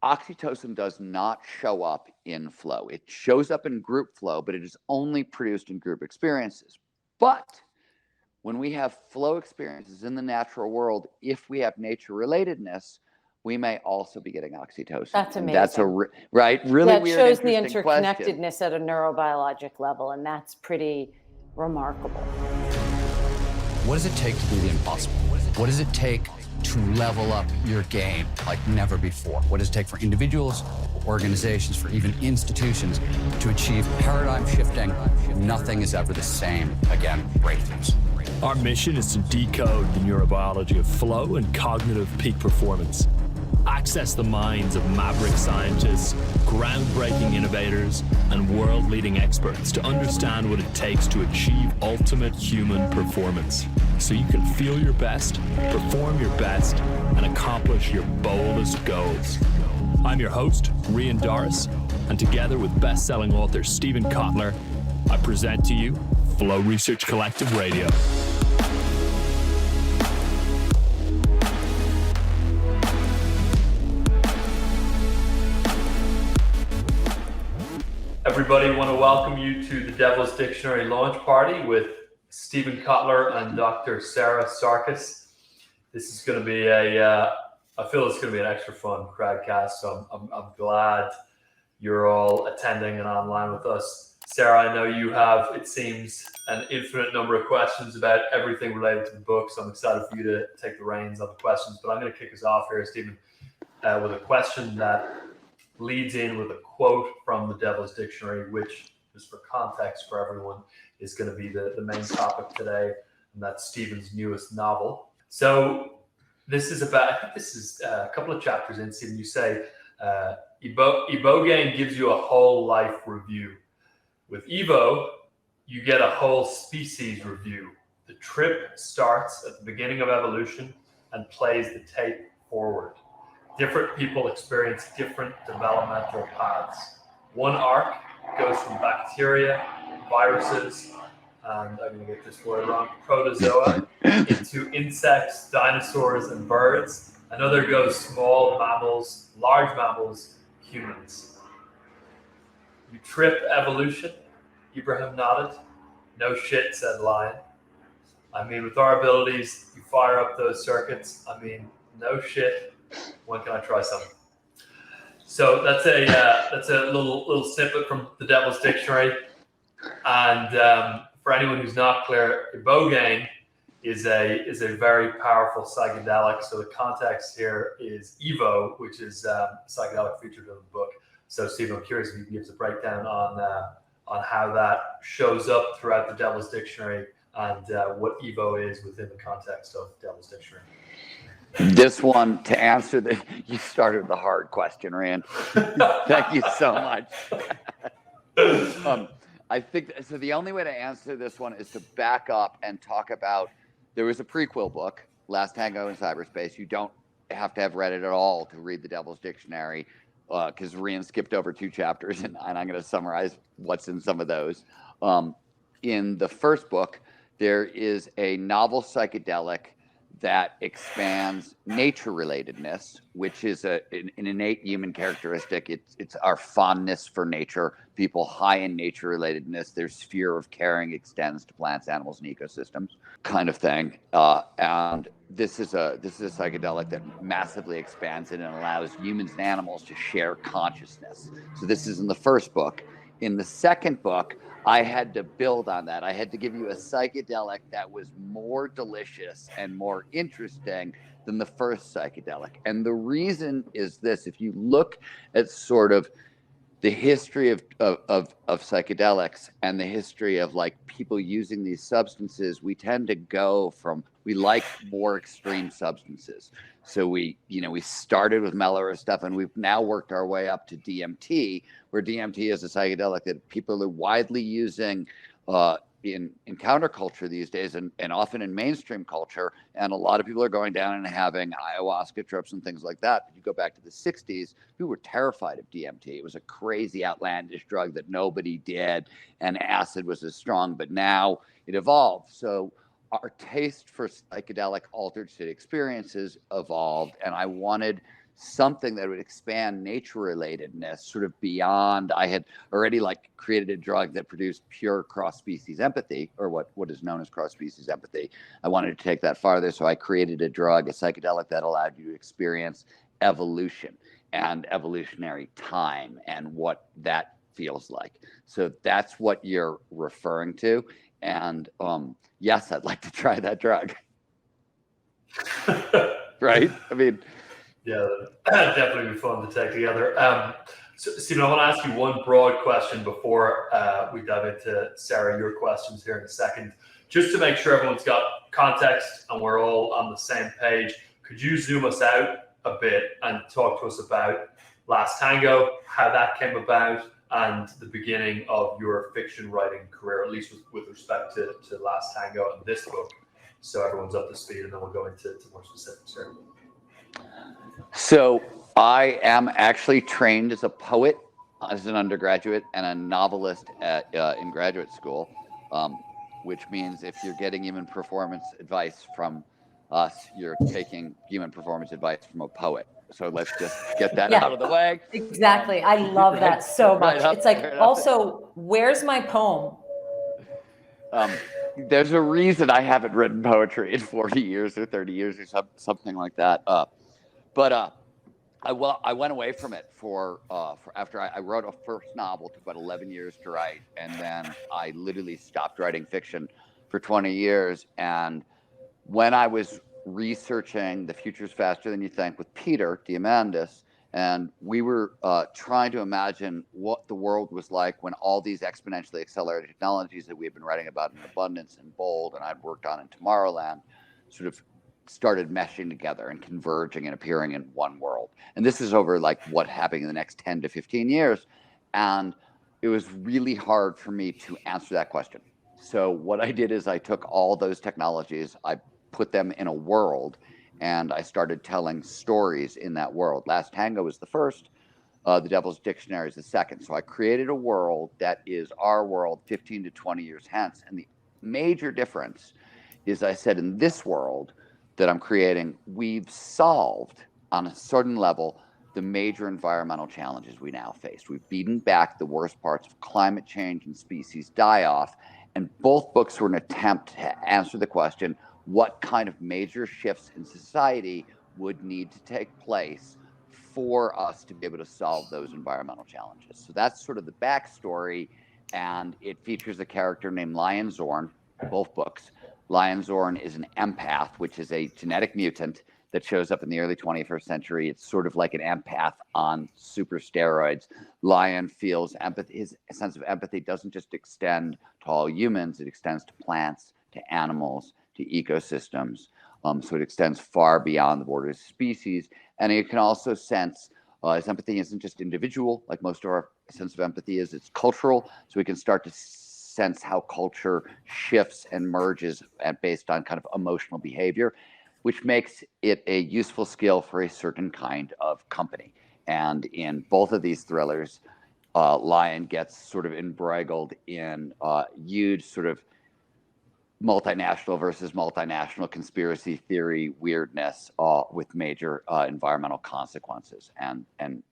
Oxytocin does not show up in flow. It shows up in group flow, but it is only produced in group experiences. But when we have flow experiences in the natural world, if we have nature relatedness, we may also be getting oxytocin. That's amazing. And that's right, really that weird, shows the interesting interconnectedness at a neurobiologic level, and that's pretty remarkable. What does it take to do the impossible? What does it take to level up your game like never before? What does it take for individuals, organizations, for even institutions to achieve paradigm shifting? Nothing is ever the same again. Breakthroughs. Our mission is to decode the neurobiology of flow and cognitive peak performance. Access the minds of maverick scientists, groundbreaking innovators, and world-leading experts to understand what it takes to achieve ultimate human performance, so you can feel your best, perform your best, and accomplish your boldest goals. I'm your host, Rian Doris, and together with best-selling author Stephen Kotler, I present to you Flow Research Collective Radio. Everybody, want to welcome you to the Devil's Dictionary launch party with Stephen Kotler and Dr. Sarah Sarkis. This is going to be I feel it's going to be an extra fun crowdcast, so I'm glad you're all attending and online with us. Sarah, I know you have, it seems, an infinite number of questions about everything related to the book, so I'm excited for you to take the reins on the questions. But I'm going to kick us off here, Stephen, with a question that leads in with a quote from the Devil's Dictionary, which, just for context for everyone, is going to be the main topic today, and that's Stephen's newest novel. So this is about, I think this is a couple of chapters in, Stephen, you say, Ibogaine gives you a whole life review. With Evo, you get a whole species review. The trip starts at the beginning of evolution and plays the tape forward. Different people experience different developmental paths. One arc goes from bacteria, viruses, and I'm going to get this word wrong, protozoa, into insects, dinosaurs, and birds. Another goes small mammals, large mammals, humans. You trip evolution? Ibrahim nodded. No shit, said Lion. I mean, with our abilities, you fire up those circuits. I mean, no shit. When can I try something? So that's a little snippet from the Devil's Dictionary. And for anyone who's not clear, Ibogaine is a very powerful psychedelic. So the context here is Evo, which is psychedelic featured in the book. So Steve, I'm curious if you can give us a breakdown on how that shows up throughout the Devil's Dictionary and what Evo is within the context of Devil's Dictionary. This one, to answer you started the hard question, Rand. Thank you so much. I think, so the only way to answer this one is to back up and talk about, there was a prequel book, Last Tango in Cyberspace. You don't have to have read it at all to read the Devil's Dictionary, because Rand skipped over 2 chapters, and I'm going to summarize what's in some of those. In the first book, there is a novel psychedelic that expands nature relatedness, which is an innate human characteristic. It's our fondness for nature. People high in nature relatedness, their sphere of caring extends to plants, animals, and ecosystems, kind of thing. And this is a psychedelic that massively expands it and allows humans and animals to share consciousness. So this is in the first book. In the second book, I had to build on that. I had to give you a psychedelic that was more delicious and more interesting than the first psychedelic. And the reason is this: if you look at sort of the history of psychedelics and the history of like people using these substances, we tend to go from, we like more extreme substances. So we started with mellower stuff, and we've now worked our way up to DMT, where DMT is a psychedelic that people are widely using in counterculture these days, and often in mainstream culture. And a lot of people are going down and having ayahuasca trips and things like that. If you go back to the 60s, people were terrified of DMT. It was a crazy, outlandish drug that nobody did, and acid was as strong, but now it evolved. So our taste for psychedelic altered state experiences evolved, and I wanted something that would expand nature relatedness sort of beyond. I had already like created a drug that produced pure cross-species empathy, or what is known as cross-species empathy. I wanted to take that farther, so I created a drug, a psychedelic that allowed you to experience evolution and evolutionary time and what that feels like. So that's what you're referring to. And yes, I'd like to try that drug. Right? I mean, yeah, that'd definitely be fun to take together. So, Stephen, I want to ask you one broad question before we dive into, Sarah, your questions here in a second. Just to make sure everyone's got context and we're all on the same page, could you zoom us out a bit and talk to us about Last Tango, how that came about, and the beginning of your fiction writing career, at least with respect to Last Tango and this book, so everyone's up to speed, and then we'll go into more specifics here. So I am actually trained as a poet as an undergraduate and a novelist in graduate school, which means if you're getting human performance advice from us, you're taking human performance advice from a poet. So let's just get that out of the way. Exactly. I love that so much. Right, it's like, also, where's my poem? There's a reason I haven't written poetry in 40 years or 30 years or something like that. But I went away from it for after I wrote a first novel. It took about 11 years to write, and then I literally stopped writing fiction for 20 years. And when I was researching The Future's Faster Than You Think with Peter Diamandis, and we were trying to imagine what the world was like when all these exponentially accelerated technologies that we had been writing about in Abundance and Bold and I'd worked on in Tomorrowland sort of started meshing together and converging and appearing in one world. And this is over like what happened in the next 10 to 15 years. And it was really hard for me to answer that question. So what I did is I took all those technologies, I put them in a world, and I started telling stories in that world. Last Tango was the first. The Devil's Dictionary is the second. So I created a world that is our world 15 to 20 years hence. And the major difference is I said in this world that I'm creating, we've solved on a certain level the major environmental challenges we now face. We've beaten back the worst parts of climate change and species die-off. And both books were an attempt to answer the question, what kind of major shifts in society would need to take place for us to be able to solve those environmental challenges. So that's sort of the backstory, and it features a character named Lion Zorn, both books. Lion Zorn is an empath, which is a genetic mutant that shows up in the early 21st century. It's sort of like an empath on super steroids. Lion feels empathy. His sense of empathy doesn't just extend to all humans, it extends to plants, to animals, to ecosystems. So it extends far beyond the borders of species. And it can also sense, his empathy isn't just individual, like most of our sense of empathy is, it's cultural. So we can start to sense how culture shifts and merges based on kind of emotional behavior, which makes it a useful skill for a certain kind of company. And in both of these thrillers, Lion gets sort of embroiled in huge sort of multinational versus multinational conspiracy theory weirdness with major environmental consequences. And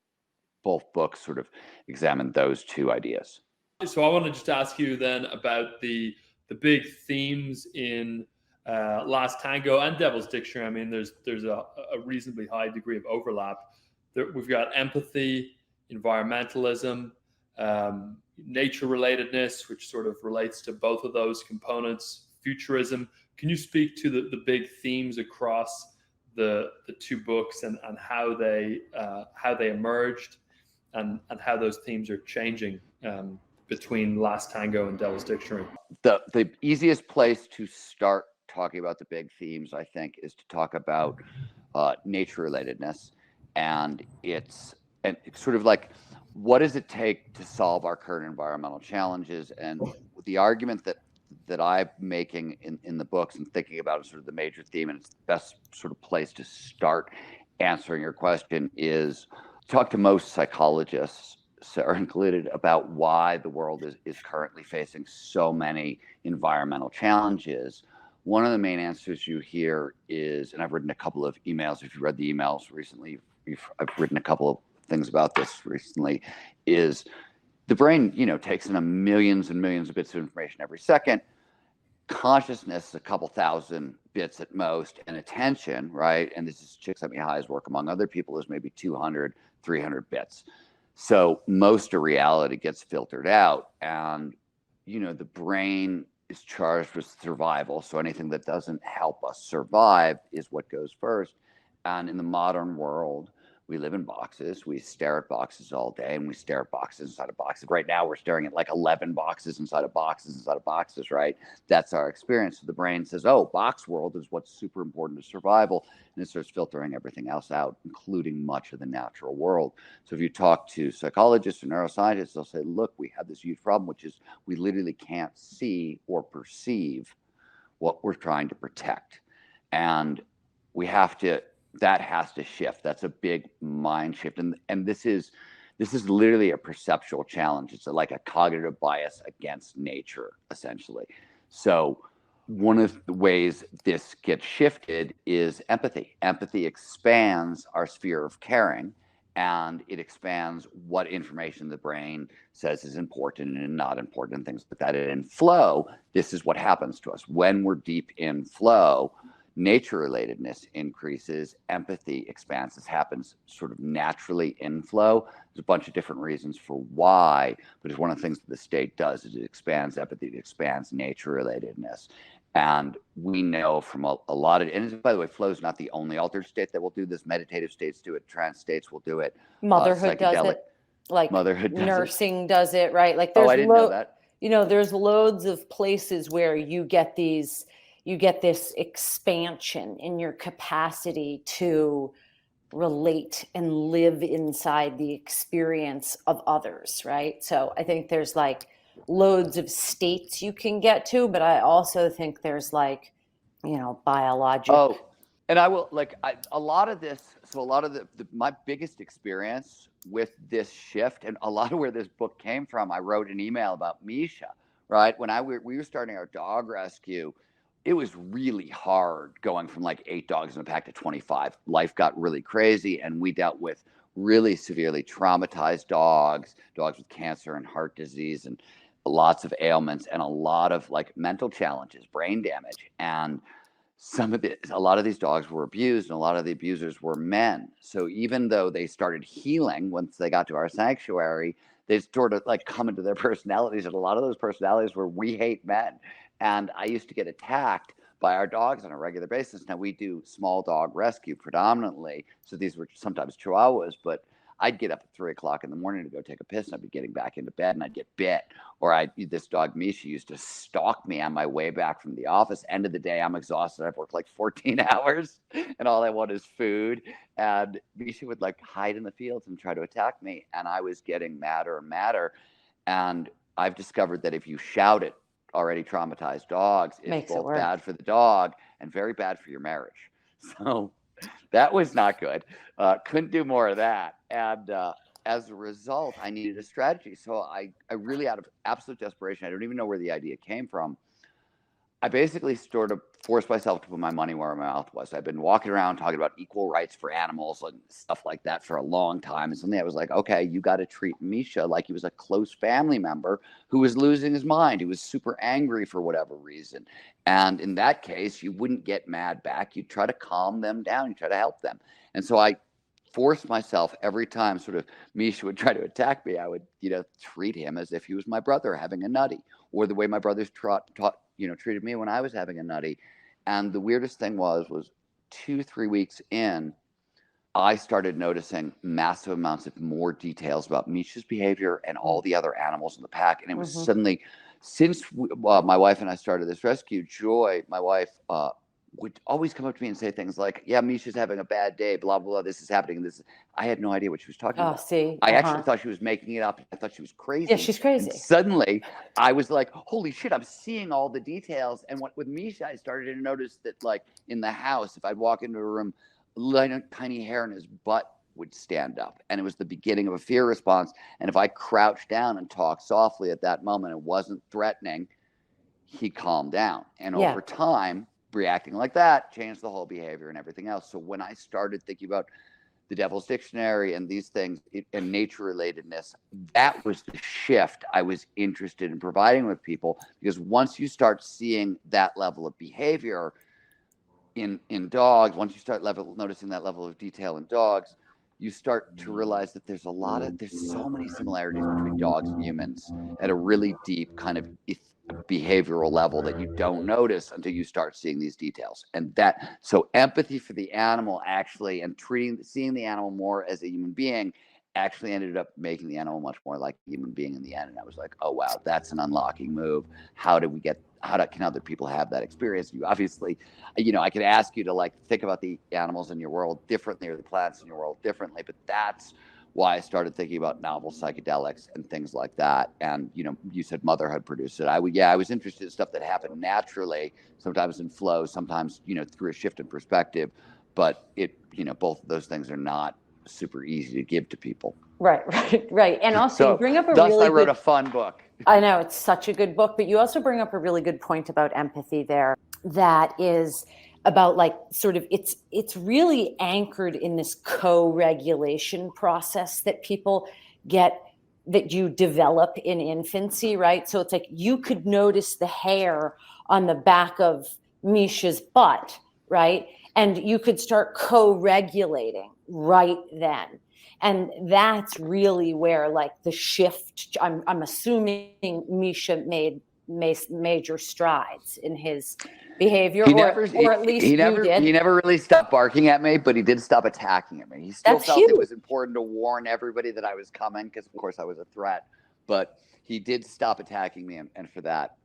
both books sort of examine those two ideas. So I want to just ask you then about the big themes in Last Tango and Devil's Dictionary. I mean, there's a reasonably high degree of overlap. We've got empathy, environmentalism, nature relatedness, which sort of relates to both of those components, futurism. Can you speak to the big themes across the two books and how they emerged and how those themes are changing between Last Tango and Devil's Dictionary? The easiest place to start talking about the big themes, I think, is to talk about nature relatedness, and it's sort of like, what does it take to solve our current environmental challenges? And the argument that I'm making in the books and thinking about is sort of the major theme, and it's the best sort of place to start answering your question, is talk to most psychologists, Sarah included, about why the world is currently facing so many environmental challenges. One of the main answers you hear is, and I've written a couple of emails, if you read the emails recently, I've written a couple of things about this recently, is the brain, takes in millions and millions of bits of information every second. Consciousness, a couple thousand bits at most, and attention, right? And this is Csikszentmihalyi's work, among other people, is maybe 200, 300 bits. So most of reality gets filtered out. And, the brain is charged with survival. So anything that doesn't help us survive is what goes first. And in the modern world, we live in boxes. We stare at boxes all day, and we stare at boxes inside of boxes. Right now, we're staring at like 11 boxes inside of boxes, right? That's our experience. So the brain says, oh, box world is what's super important to survival. And it starts filtering everything else out, including much of the natural world. So if you talk to psychologists or neuroscientists, they'll say, look, we have this huge problem, which is we literally can't see or perceive what we're trying to protect. And we have to, that has to shift. That's a big mind shift. And this is literally a perceptual challenge. It's like a cognitive bias against nature, essentially. So one of the ways this gets shifted is empathy. Empathy expands our sphere of caring, and it expands what information the brain says is important and not important and things like that. And in flow, this is what happens to us. When we're deep in flow, nature relatedness increases, empathy expands. This happens sort of naturally in flow. There's a bunch of different reasons for why, but it's one of the things that the state does is it expands empathy, it expands nature relatedness. And we know from a lot of, and by the way, flow is not the only altered state that will do this. Meditative states do it, trance states will do it. Motherhood does it, like motherhood does nursing does it, right? Like there's I didn't know that. There's loads of places where you get this expansion in your capacity to relate and live inside the experience of others, right? So I think there's like loads of states you can get to, but I also think there's like, biologic. Oh, and I will a lot of this. So a lot of my biggest experience with this shift, and a lot of where this book came from, I wrote an email about Misha, right? When we were starting our dog rescue, it was really hard going from like 8 dogs in a pack to 25. Life got really crazy, and we dealt with really severely traumatized dogs with cancer and heart disease and lots of ailments and a lot of like mental challenges, brain damage. And a lot of these dogs were abused, and a lot of the abusers were men. So even though they started healing once they got to our sanctuary, they sort of like come into their personalities, and a lot of those personalities were, we hate men. And I used to get attacked by our dogs on a regular basis. Now we do small dog rescue predominantly. So these were sometimes Chihuahuas, but I'd get up at 3:00 in the morning to go take a piss, and I'd be getting back into bed and I'd get bit. Or this dog, Misha, used to stalk me on my way back from the office. End of the day, I'm exhausted. I've worked like 14 hours and all I want is food. And Misha would like hide in the fields and try to attack me. And I was getting madder and madder. And I've discovered that if you shout at already traumatized dogs, it's both bad for the dog and very bad for your marriage. So that was not good. Couldn't do more of that. And as a result, I needed a strategy. So I really, out of absolute desperation, I don't even know where the idea came from, I basically sort of forced myself to put my money where my mouth was. I've been walking around talking about equal rights for animals and stuff like that for a long time. And suddenly I was like, okay, you got to treat Misha like he was a close family member who was losing his mind, who was super angry for whatever reason. And in that case, you wouldn't get mad back. You'd try to calm them down. You'd try to help them. And so I forced myself every time sort of Misha would try to attack me, I would, treat him as if he was my brother having a nutty, or the way my brothers treated me when I was having a nutty. And the weirdest thing was 2-3 weeks in, I started noticing massive amounts of more details about Misha's behavior and all the other animals in the pack. And it was suddenly, since my wife and I started this rescue, Joy, my wife, would always come up to me and say things like, yeah, Misha's having a bad day, blah, blah, blah, this is happening. I had no idea what she was talking about. I actually thought she was making it up. I thought she was crazy. Yeah, she's crazy. And suddenly I was like, holy shit, I'm seeing all the details. And with Misha, I started to notice that like in the house, if I'd walk into a room, tiny hair in his butt would stand up. And it was the beginning of a fear response. And if I crouched down and talked softly at that moment, it wasn't threatening, he calmed down. And over time, reacting like that changed the whole behavior and everything else. So when I started thinking about the Devil's Dictionary and these things and nature relatedness, that was the shift I was interested in providing with people, because once you start seeing that level of behavior in dogs, once you start noticing that level of detail in dogs, you start to realize that there's so many similarities between dogs and humans at a really deep kind of behavioral level that you don't notice until you start seeing these details. And so empathy for the animal actually, and seeing the animal more as a human being, actually ended up making the animal much more like a human being in the end. And I was like, oh wow, that's an unlocking move. How can other people have that experience? You obviously, I could ask you to like think about the animals in your world differently or the plants in your world differently, but that's why I started thinking about novel psychedelics and things like that. And, you said motherhood produced it. I was interested in stuff that happened naturally, sometimes in flow, sometimes, through a shift in perspective, but both of those things are not super easy to give to people. Right. And also you bring up I wrote a fun book. I know, it's such a good book, but you also bring up a really good point about empathy there. That is about like sort of it's really anchored in this co-regulation process that people get, that you develop in infancy, right? So it's like you could notice the hair on the back of Misha's butt, right? And you could start co-regulating right then. And that's really where like the shift, I'm assuming Misha made major strides in his behavior, or at least he you did. He never really stopped barking at me, but he did stop attacking at me. He still felt it was important to warn everybody that I was coming, because of course I was a threat, but he did stop attacking me, and for that,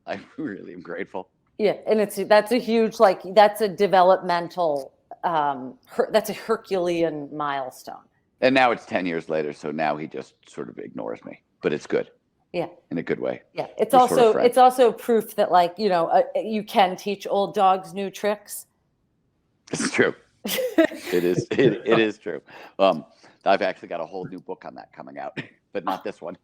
I really am grateful. Yeah, and that's a huge, like, that's a developmental, that's a Herculean milestone. And now it's 10 years later, so now he just sort of ignores me, but it's good. Yeah. In a good way. Yeah. It's also proof that, like, you can teach old dogs new tricks. It's true. It is true. I've actually got a whole new book on that coming out, but not this one.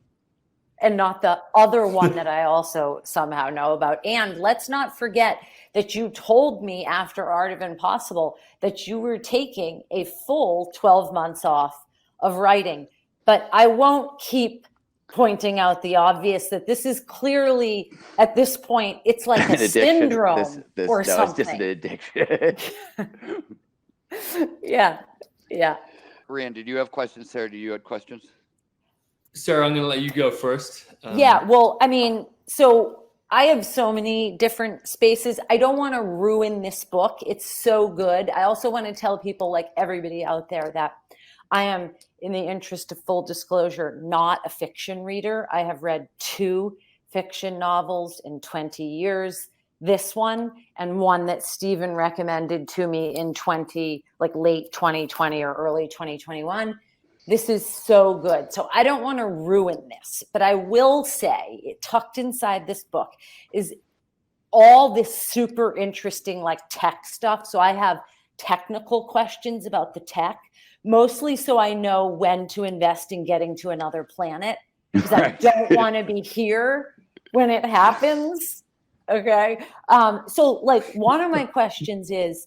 And not the other one that I also somehow know about. And let's not forget that you told me after Art of Impossible that you were taking a full 12 months off of writing. But I won't keep pointing out the obvious, that this is clearly, at this point, it's like a syndrome or something. It's just an addiction. Yeah. Rand, did you have questions? Sarah, do you have questions? Sarah, I'm going to let you go first. Yeah, well, I mean, so I have so many different spaces. I don't want to ruin this book. It's so good. I also want to tell people, like everybody out there, that I am, in the interest of full disclosure, not a fiction reader. I have read 2 fiction novels in 20 years. This one and one that Stephen recommended to me in late 2020 or early 2021. This is so good. So I don't want to ruin this, but I will say, tucked inside this book is all this super interesting, like, tech stuff. So I have technical questions about the tech, mostly so I know when to invest in getting to another planet, because I don't want to be here when it happens. Okay. So, like, one of my questions is,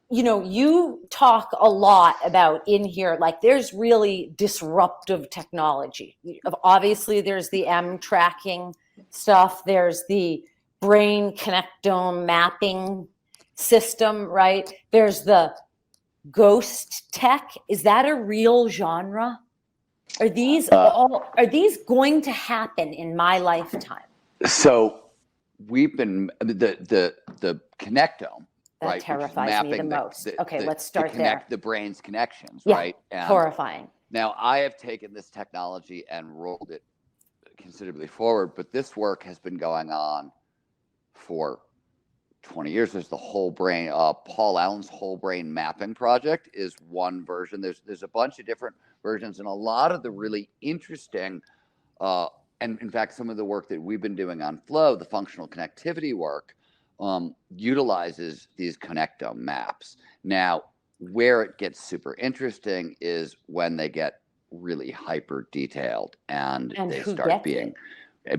you talk a lot about in here, like, there's really disruptive technology. Obviously, there's the M tracking stuff. There's the brain connectome mapping system, right? There's the ghost tech. Is that a real genre? Are these going to happen in my lifetime? So we've been the connectome. That right, terrifies me the most. Let's start there. The brain's connections, yeah, right? And horrifying. Now, I have taken this technology and rolled it considerably forward, but this work has been going on for 20 years. There's the whole brain. Paul Allen's whole brain mapping project is one version. There's a bunch of different versions, and a lot of the really interesting, and in fact, some of the work that we've been doing on flow, the functional connectivity work, utilizes these connectome maps. Now, where it gets super interesting is when they get really hyper detailed and they start being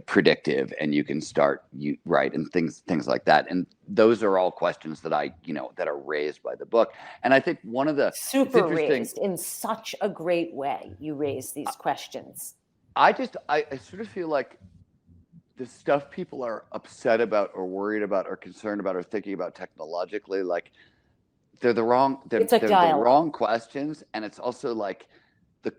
predictive, and you can start right, and things like that. And those are all questions that that are raised by the book. And I think one of the super raised in such a great way. You raise these questions. I sort of feel like the stuff people are upset about or worried about or concerned about or thinking about technologically, like they're the wrong questions. And it's also like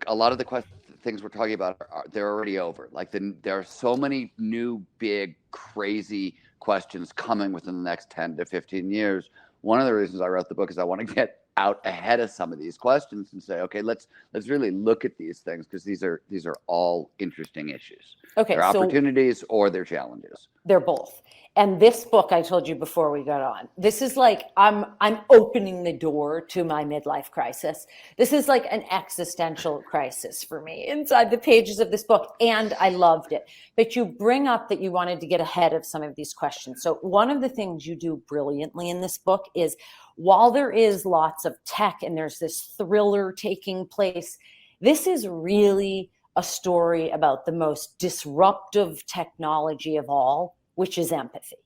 a lot of the things we're talking about they're already over. Like there are so many new, big, crazy questions coming within the next 10 to 15 years. One of the reasons I wrote the book is I want to get out ahead of some of these questions and say, okay, let's really look at these things, because these are all interesting issues. Okay, they're opportunities or they're challenges. They're both. And this book, I told you before we got on, this is like I'm opening the door to my midlife crisis. This is like an existential crisis for me inside the pages of this book, and I loved it. But you bring up that you wanted to get ahead of some of these questions. So one of the things you do brilliantly in this book is, while there is lots of tech and there's this thriller taking place, this is really a story about the most disruptive technology of all, which is empathy,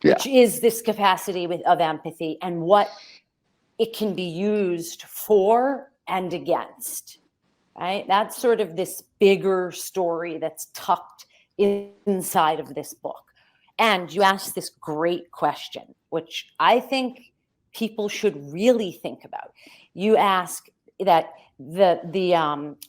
which is this capacity of empathy and what it can be used for and against, right? That's sort of this bigger story that's tucked inside of this book. And you ask this great question, which I think people should really think about. You ask that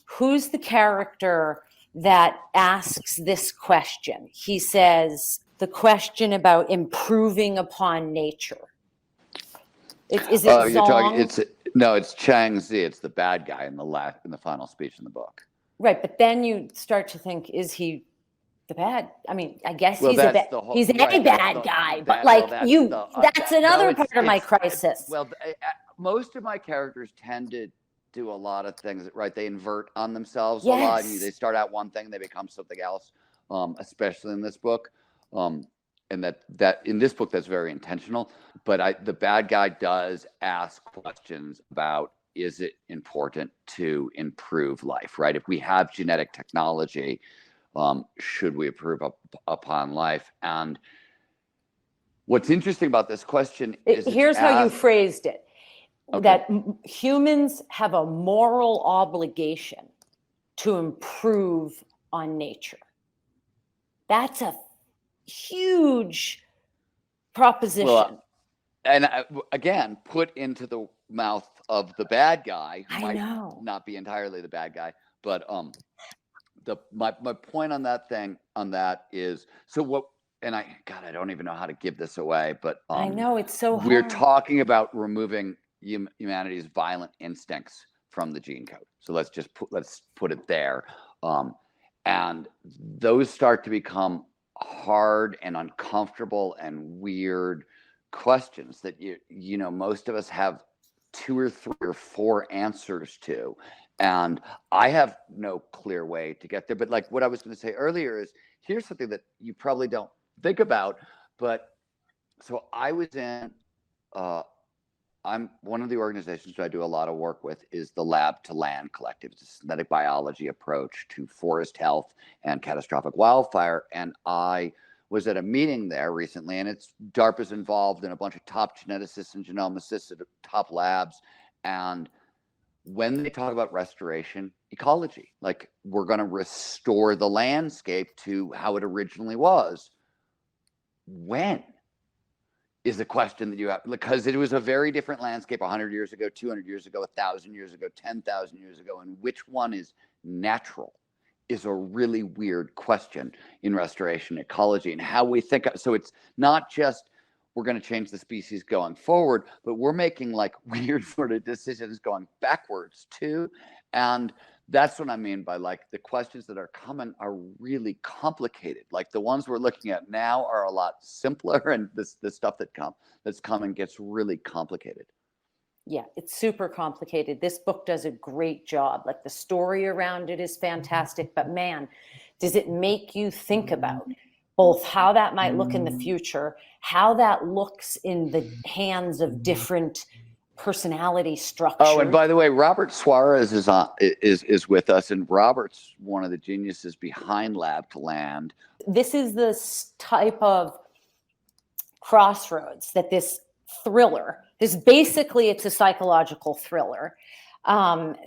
who's the character that asks this question? He says the question about improving upon nature. Is it Zong? It's Chang Zi. It's the bad guy in the final speech in the book. Right, but then you start to think, is he the bad? I mean, I guess he's a bad guy, but that's another part of my crisis. Most of my characters tend to do a lot of things, right? They invert on themselves a lot. They start out one thing, they become something else, especially in this book. And that in this book, that's very intentional. But the bad guy does ask questions about, is it important to improve life, right? If we have genetic technology, should we improve upon life? And what's interesting about this question is, here's how you phrased it. Okay. That humans have a moral obligation to improve on nature. That's a huge proposition. Well, and again, put into the mouth of the bad guy, who might not be entirely the bad guy, but my point on that is, so what? And I don't even know how to give this away, but I know it's so hard. We're talking about removing humanity's violent instincts from the gene code. So let's put it there. And those start to become hard and uncomfortable and weird questions that most of us have 2 or 3 or 4 answers to. And I have no clear way to get there. But like what I was going to say earlier is, here's something that you probably don't think about. But so I was in I'm one of the organizations that I do a lot of work with is the Lab to Land Collective. It's a synthetic biology approach to forest health and catastrophic wildfire. And I was at a meeting there recently, and DARPA's involved in a bunch of top geneticists and genomicists at top labs. And when they talk about restoration ecology, like we're going to restore the landscape to how it originally was, when? Is a question that you have, because it was a very different landscape 100 years ago, 200 years ago, 1,000 years ago, 10,000 years ago, and which one is natural is a really weird question in restoration ecology and how we think. So it's not just we're going to change the species going forward, but we're making like weird sort of decisions going backwards too. And that's what I mean by like the questions that are coming are really complicated. Like the ones we're looking at now are a lot simpler, and the stuff that's coming gets really complicated. Yeah, it's super complicated. This book does a great job. Like the story around it is fantastic, but man, does it make you think about both how that might look in the future, how that looks in the hands of different personality structure. Oh, and by the way, Robert Suarez is with us, and Robert's one of the geniuses behind Lab to Land. This is this type of crossroads that this thriller, it's a psychological thriller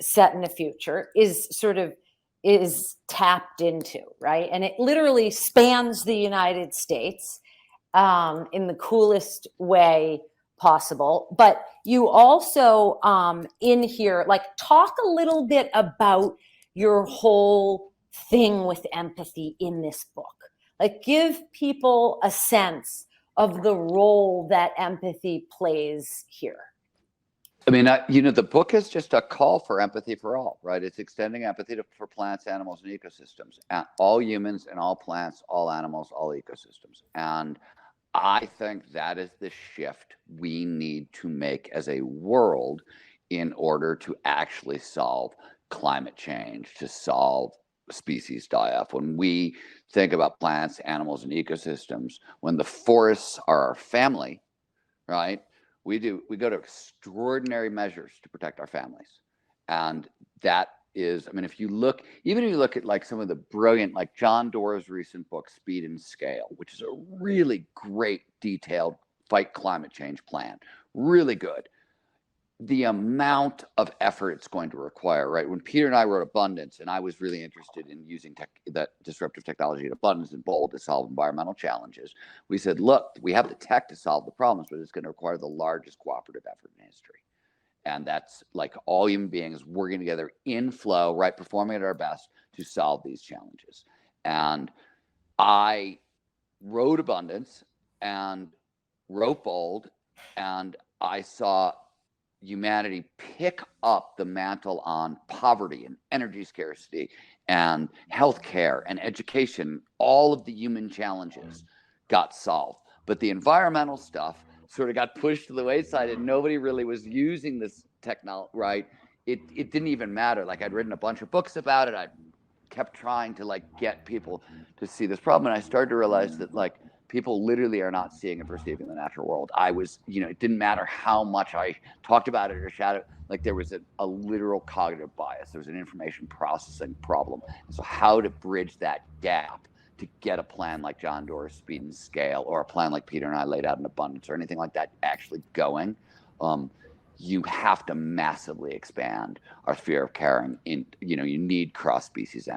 set in the future, is tapped into, right? And it literally spans the United States in the coolest way possible. But you also in here, like, talk a little bit about your whole thing with empathy in this book. Like, give people a sense of the role that empathy plays here. I mean, the book is just a call for empathy for all, right? It's extending empathy for plants, animals, and ecosystems, all humans and all plants, all animals, all ecosystems. And I think that is the shift we need to make as a world in order to actually solve climate change, to solve species die-off. When we think about plants, animals, and ecosystems, when the forests are our family, right? We go to extraordinary measures to protect our families. And that is, I mean, if you look at like some of the brilliant, like John Doerr's recent book, Speed and Scale, which is a really great detailed fight climate change plan, really good. The amount of effort it's going to require, right? When Peter and I wrote Abundance, and I was really interested in using that disruptive technology at Abundance and Bold to solve environmental challenges, we said, look, we have the tech to solve the problems, but it's going to require the largest cooperative effort in history. And that's like all human beings working together in flow, right? Performing at our best to solve these challenges. And I wrote Abundance and wrote Bold, and I saw humanity pick up the mantle on poverty and energy scarcity and healthcare and education. All of the human challenges got solved, but the environmental stuff sort of got pushed to the wayside, and nobody really was using this technology, right? It didn't even matter. Like, I'd written a bunch of books about it. I kept trying to like get people to see this problem, and I started to realize that like people literally are not seeing and perceiving the natural world. It didn't matter how much I talked about it or shouted, like there was a literal cognitive bias. There was an information processing problem. So how to bridge that gap to get a plan like John Doerr's Speed and Scale, or a plan like Peter and I laid out in Abundance, or anything like that actually going, you have to massively expand our sphere of caring. You need cross-species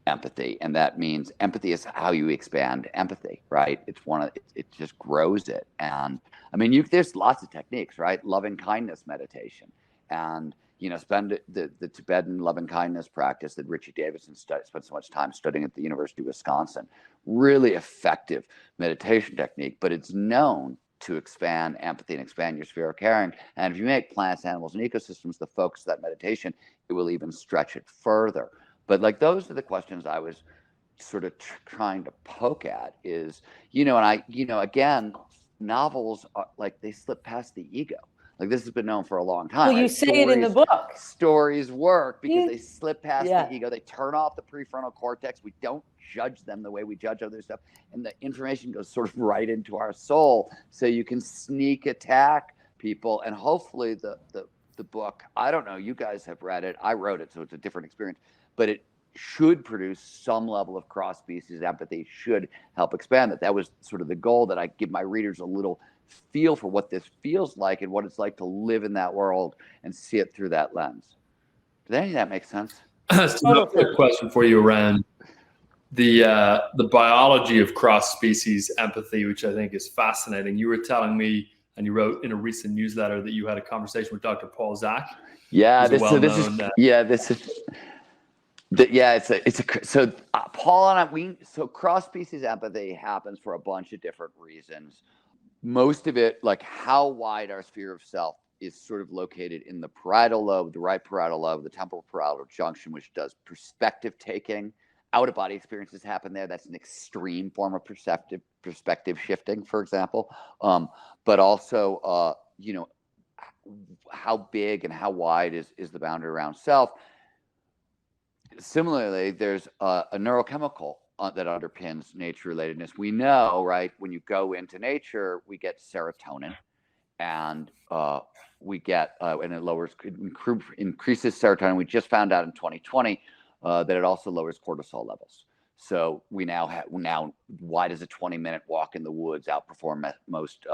empathy, and that means empathy is how you expand empathy, right? It just grows it. And I mean, there's lots of techniques, right? Loving kindness meditation, and spend the Tibetan loving kindness practice that Richie Davidson spent so much time studying at the University of Wisconsin. Really effective meditation technique, but it's known to expand empathy and expand your sphere of caring. And if you make plants, animals, and ecosystems the focus of that meditation, it will even stretch it further. But like, those are the questions I was sort of trying to poke at is, again, novels are like, they slip past the ego. Like, this has been known for a long time. Well, you say it in the book. Stories work because they slip past the ego. They turn off the prefrontal cortex. We don't judge them the way we judge other stuff. And the information goes sort of right into our soul. So you can sneak attack people. And hopefully the book, I don't know, you guys have read it. I wrote it, so it's a different experience. But it should produce some level of cross-species empathy, should help expand it. That was sort of the goal, that I give my readers a little feel for what this feels like and what it's like to live in that world and see it through that lens. Does any of that make sense? So another quick question for you around the biology of cross-species empathy, which I think is fascinating. You were telling me, and you wrote in a recent newsletter, that you had a conversation with Dr. Paul Zak. Yeah, Paul and I, cross-species empathy happens for a bunch of different reasons. Most of it, like how wide our sphere of self is sort of located in the parietal lobe, the right parietal lobe, the temporal parietal junction, which does perspective taking. Out-of-body experiences happen there. That's an extreme form of perspective shifting, for example. But also, how big and how wide is the boundary around self. Similarly, there's a neurochemical that underpins nature relatedness. We know, right, when you go into nature, we get serotonin, and we get and it increases serotonin. We just found out in 2020 that it also lowers cortisol levels. So we now why does a 20-minute walk in the woods outperform most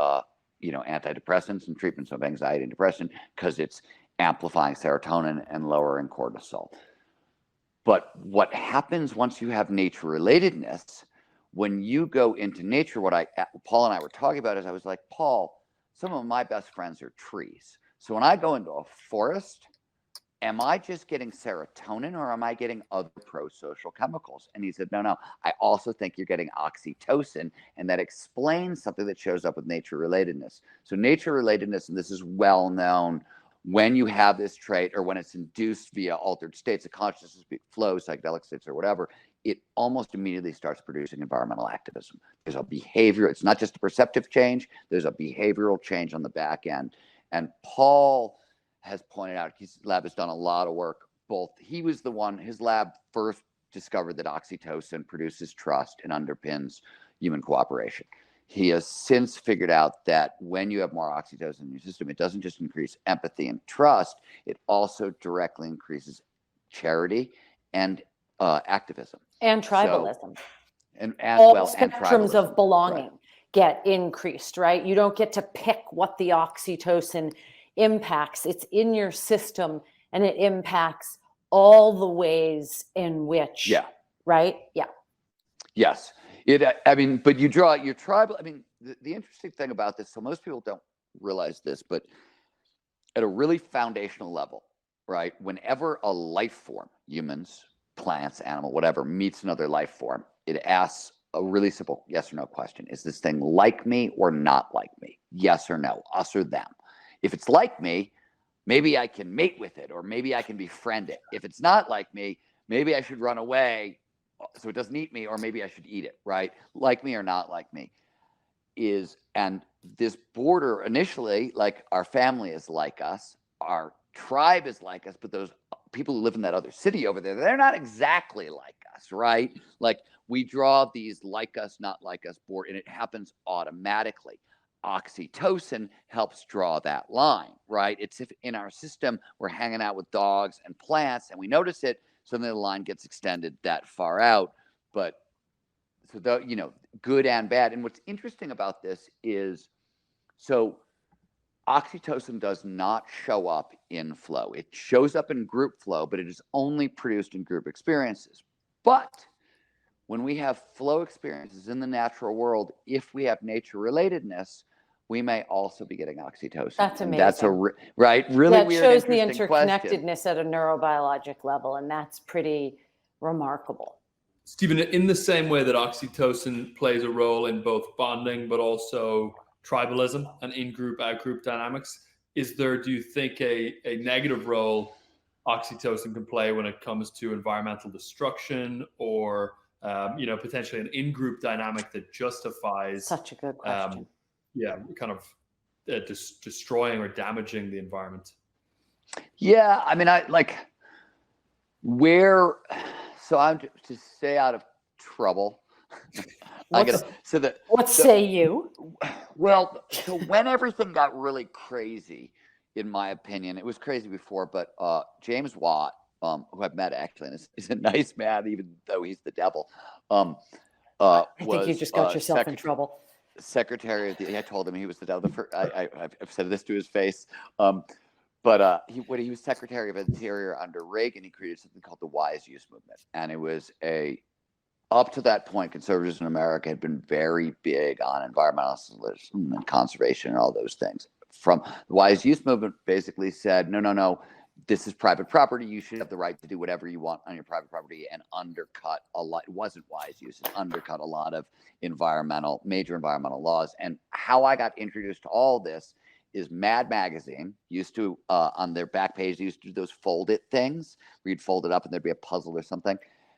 antidepressants and treatments of anxiety and depression? Because it's amplifying serotonin and lowering cortisol. But what happens once you have nature relatedness, when you go into nature, what Paul and I were talking about is I was like, Paul, some of my best friends are trees. So when I go into a forest, am I just getting serotonin or am I getting other pro-social chemicals? And he said, no, I also think you're getting oxytocin, and that explains something that shows up with nature relatedness. So nature relatedness, and this is well known, when you have this trait or when it's induced via altered states of consciousness, flow, psychedelic states or whatever, it almost immediately starts producing environmental activism. There's a behavior, it's not just a perceptive change, there's a behavioral change on the back end. And Paul has pointed out, his lab has done a lot of work. He was the one, his lab first discovered that oxytocin produces trust and underpins human cooperation. He has since figured out that when you have more oxytocin in your system, it doesn't just increase empathy and trust, it also directly increases charity and activism. And tribalism. So, and all spectrums of belonging get increased, right? You don't get to pick what the oxytocin impacts. It's in your system and it impacts all the ways in which, right? Yeah. Yes. But you draw your tribal. The interesting thing about this, so most people don't realize this, but at a really foundational level, right? Whenever a life form, humans, plants, animal, whatever, meets another life form, it asks a really simple yes or no question. Is this thing like me or not like me? Yes or no, us or them. If it's like me, maybe I can mate with it, or maybe I can befriend it. If it's not like me, maybe I should run away so it doesn't eat me, or maybe I should eat it, right? Like me or not like me and this border initially, like our family is like us, our tribe is like us, but those people who live in that other city over there, they're not exactly like us, right? Like we draw these like us, not like us board, and it happens automatically. Oxytocin helps draw that line, right? It's if in our system we're hanging out with dogs and plants and we notice it, suddenly the line gets extended that far out. But so good and bad. And what's interesting about this is, so oxytocin does not show up in flow. It shows up in group flow, but it is only produced in group experiences. But when we have flow experiences in the natural world, if we have nature relatedness, we may also be getting oxytocin. That's amazing. And that's really weird. That shows the interconnectedness at a neurobiologic level, and that's pretty remarkable. Stephen, in the same way that oxytocin plays a role in both bonding, but also tribalism and in-group, out-group dynamics, is there, do you think, a negative role oxytocin can play when it comes to environmental destruction or, potentially an in-group dynamic that justifies... Such a good question. Kind of destroying or damaging the environment? Yeah, so I'm to stay out of trouble. What say you? Well, so when everything got really crazy, in my opinion, it was crazy before, but James Watt, who I've met actually, and is a nice man, even though he's the devil. I think you just got yourself in trouble. Secretary of I told him he was the devil. I've said this to his face. But when he was Secretary of Interior under Reagan, he created something called the Wise Use Movement. And it was up to that point, conservatives in America had been very big on environmentalism and conservation and all those things. From the Wise Use Movement basically said, no, this is private property. You should have the right to do whatever you want on your private property, and undercut a lot. It wasn't wise use. It undercut a lot of major environmental laws. And how I got introduced to all this is Mad Magazine used to, on their back page, they used to do those fold it things where you'd fold it up and there'd be a puzzle or something.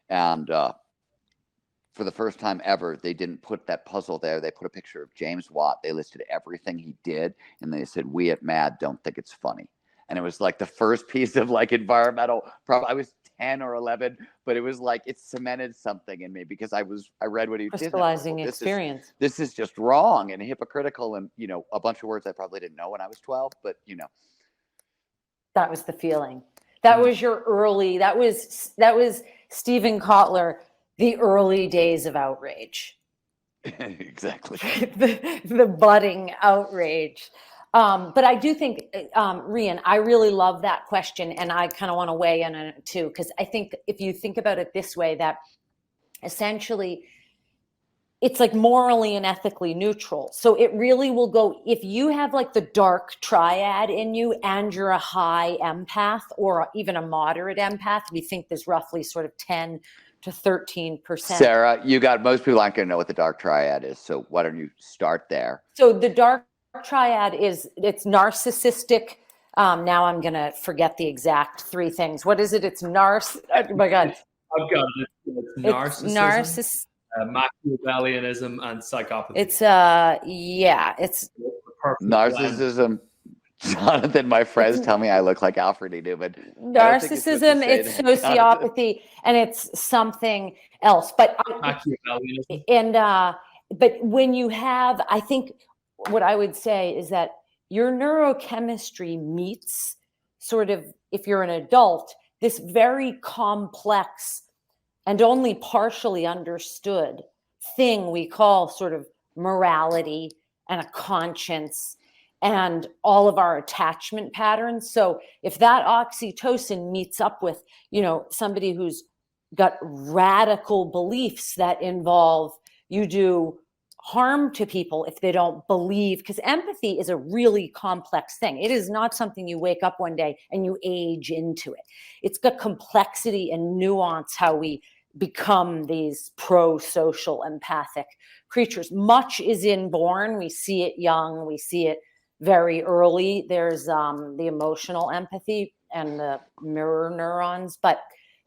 And for the first time ever, they didn't put that puzzle there. They put a picture of James Watt. They listed everything he did. And they said, we at Mad don't think it's funny. And it was like the first piece of environmental problem. I was 10 or 11, but it was like it cemented something in me because I read what he did. Crystallizing experience. This is just wrong and hypocritical, and a bunch of words I probably didn't know when I was 12, but That was the feeling. That was your early. That was Stephen Kotler, the early days of outrage. Exactly. the budding outrage. But I do think, Rian, I really love that question, and I kind of want to weigh in on it too, because I think if you think about it this way, that essentially it's like morally and ethically neutral. So it really will go, if you have like the dark triad in you and you're a high empath or even a moderate empath, we think there's roughly sort of 10 to 13%. Sarah, most people aren't going to know what the dark triad is. So why don't you start there? So the dark triad it's narcissistic. Now I'm going to forget the exact three things. What is it? It's oh my God. I've got it. It's narcissism, Machiavellianism, and psychopathy. It's narcissism. Jonathan, my friends tell me I look like Alfred E. Newman. Narcissism, it's sociopathy, and it's something else. But but when you have, I think what I would say is that your neurochemistry meets sort of, if you're an adult, this very complex and only partially understood thing we call sort of morality and a conscience and all of our attachment patterns. So if that oxytocin meets up with, somebody who's got radical beliefs that involve you do harm to people if they don't believe, because empathy is a really complex thing. It is not something you wake up one day and you age into it. It's got complexity and nuance how we become these pro-social empathic creatures. Much is inborn. We see it young. We see it very early. There's the emotional empathy and the mirror neurons, but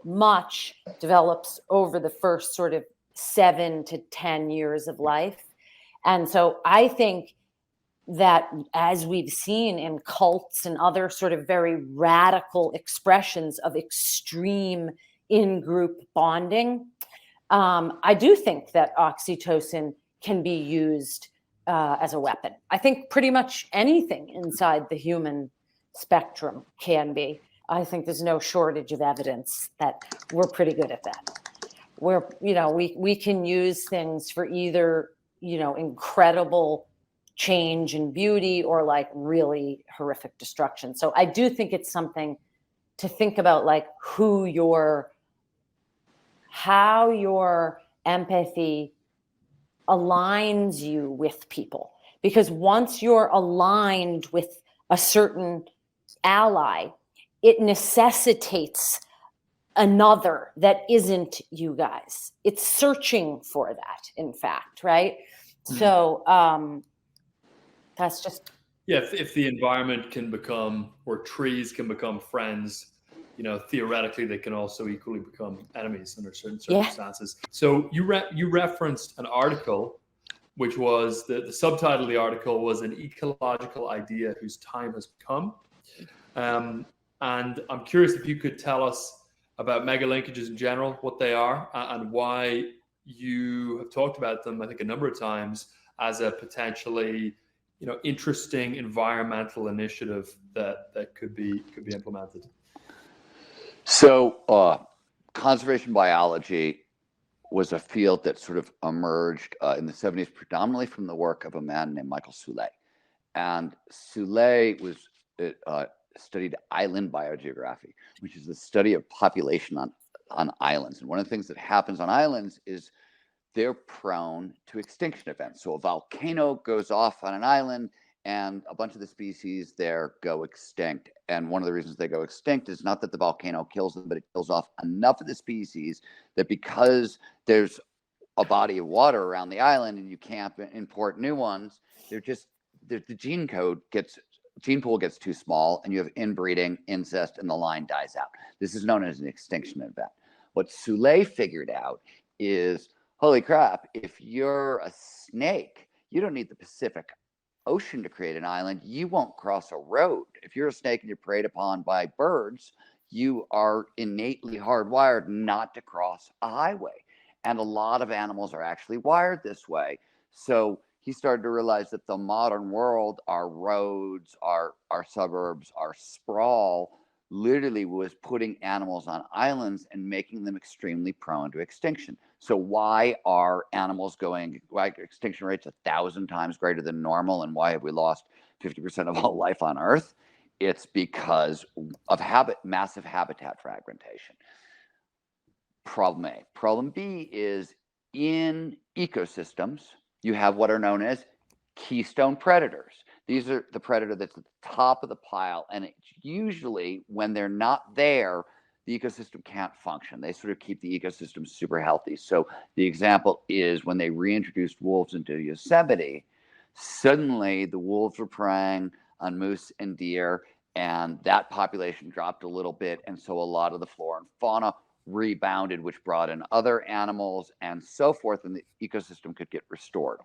much develops over the first sort of 7 to 10 years of life. And so I think that, as we've seen in cults and other sort of very radical expressions of extreme in-group bonding, I do think that oxytocin can be used as a weapon. I think pretty much anything inside the human spectrum can be. I think there's no shortage of evidence that we're pretty good at that. We can use things for either, incredible change and beauty or like really horrific destruction. So I do think it's something to think about, like how your empathy aligns you with people. Because once you're aligned with a certain ally, it necessitates another that isn't you guys. It's searching for that, in fact, right? Mm-hmm. So that's just... Yeah, if the environment can become, or trees can become friends, theoretically they can also equally become enemies under certain circumstances. Yeah. So you referenced an article, which was, the subtitle of the article was "An Ecological Idea Whose Time Has Come." And I'm curious if you could tell us about MegaLinkages in general, what they are, and why you have talked about them, I think, a number of times as a potentially, interesting environmental initiative that could be implemented. So conservation biology was a field that sort of emerged in the 70s, predominantly from the work of a man named Michael Soule. And Soule was studied island biogeography, which is the study of population on islands. And one of the things that happens on islands is they're prone to extinction events. So a volcano goes off on an island and a bunch of the species there go extinct. And one of the reasons they go extinct is not that the volcano kills them, but it kills off enough of the species that, because there's a body of water around the island and you can't import new ones, the gene pool gets too small, and you have inbreeding, incest, and the line dies out. This is known as an extinction event. What Soule figured out is, holy crap, if you're a snake, you don't need the Pacific Ocean to create an island. You won't cross a road. If you're a snake and you're preyed upon by birds, you are innately hardwired not to cross a highway. And a lot of animals are actually wired this way. So he started to realize that the modern world, our roads, our suburbs, our sprawl, literally was putting animals on islands and making them extremely prone to extinction. So why are animals going, why extinction rates 1,000 times greater than normal, and why have we lost 50% of all life on Earth? It's because of massive habitat fragmentation. Problem A. Problem B is, in ecosystems, you have what are known as keystone predators. These are the predator that's at the top of the pile, and it's usually when they're not there, the ecosystem can't function. They sort of keep the ecosystem super healthy. So the example is when they reintroduced wolves into Yosemite, suddenly the wolves were preying on moose and deer, and that population dropped a little bit, and so a lot of the flora and fauna rebounded, which brought in other animals and so forth, and the ecosystem could get restored.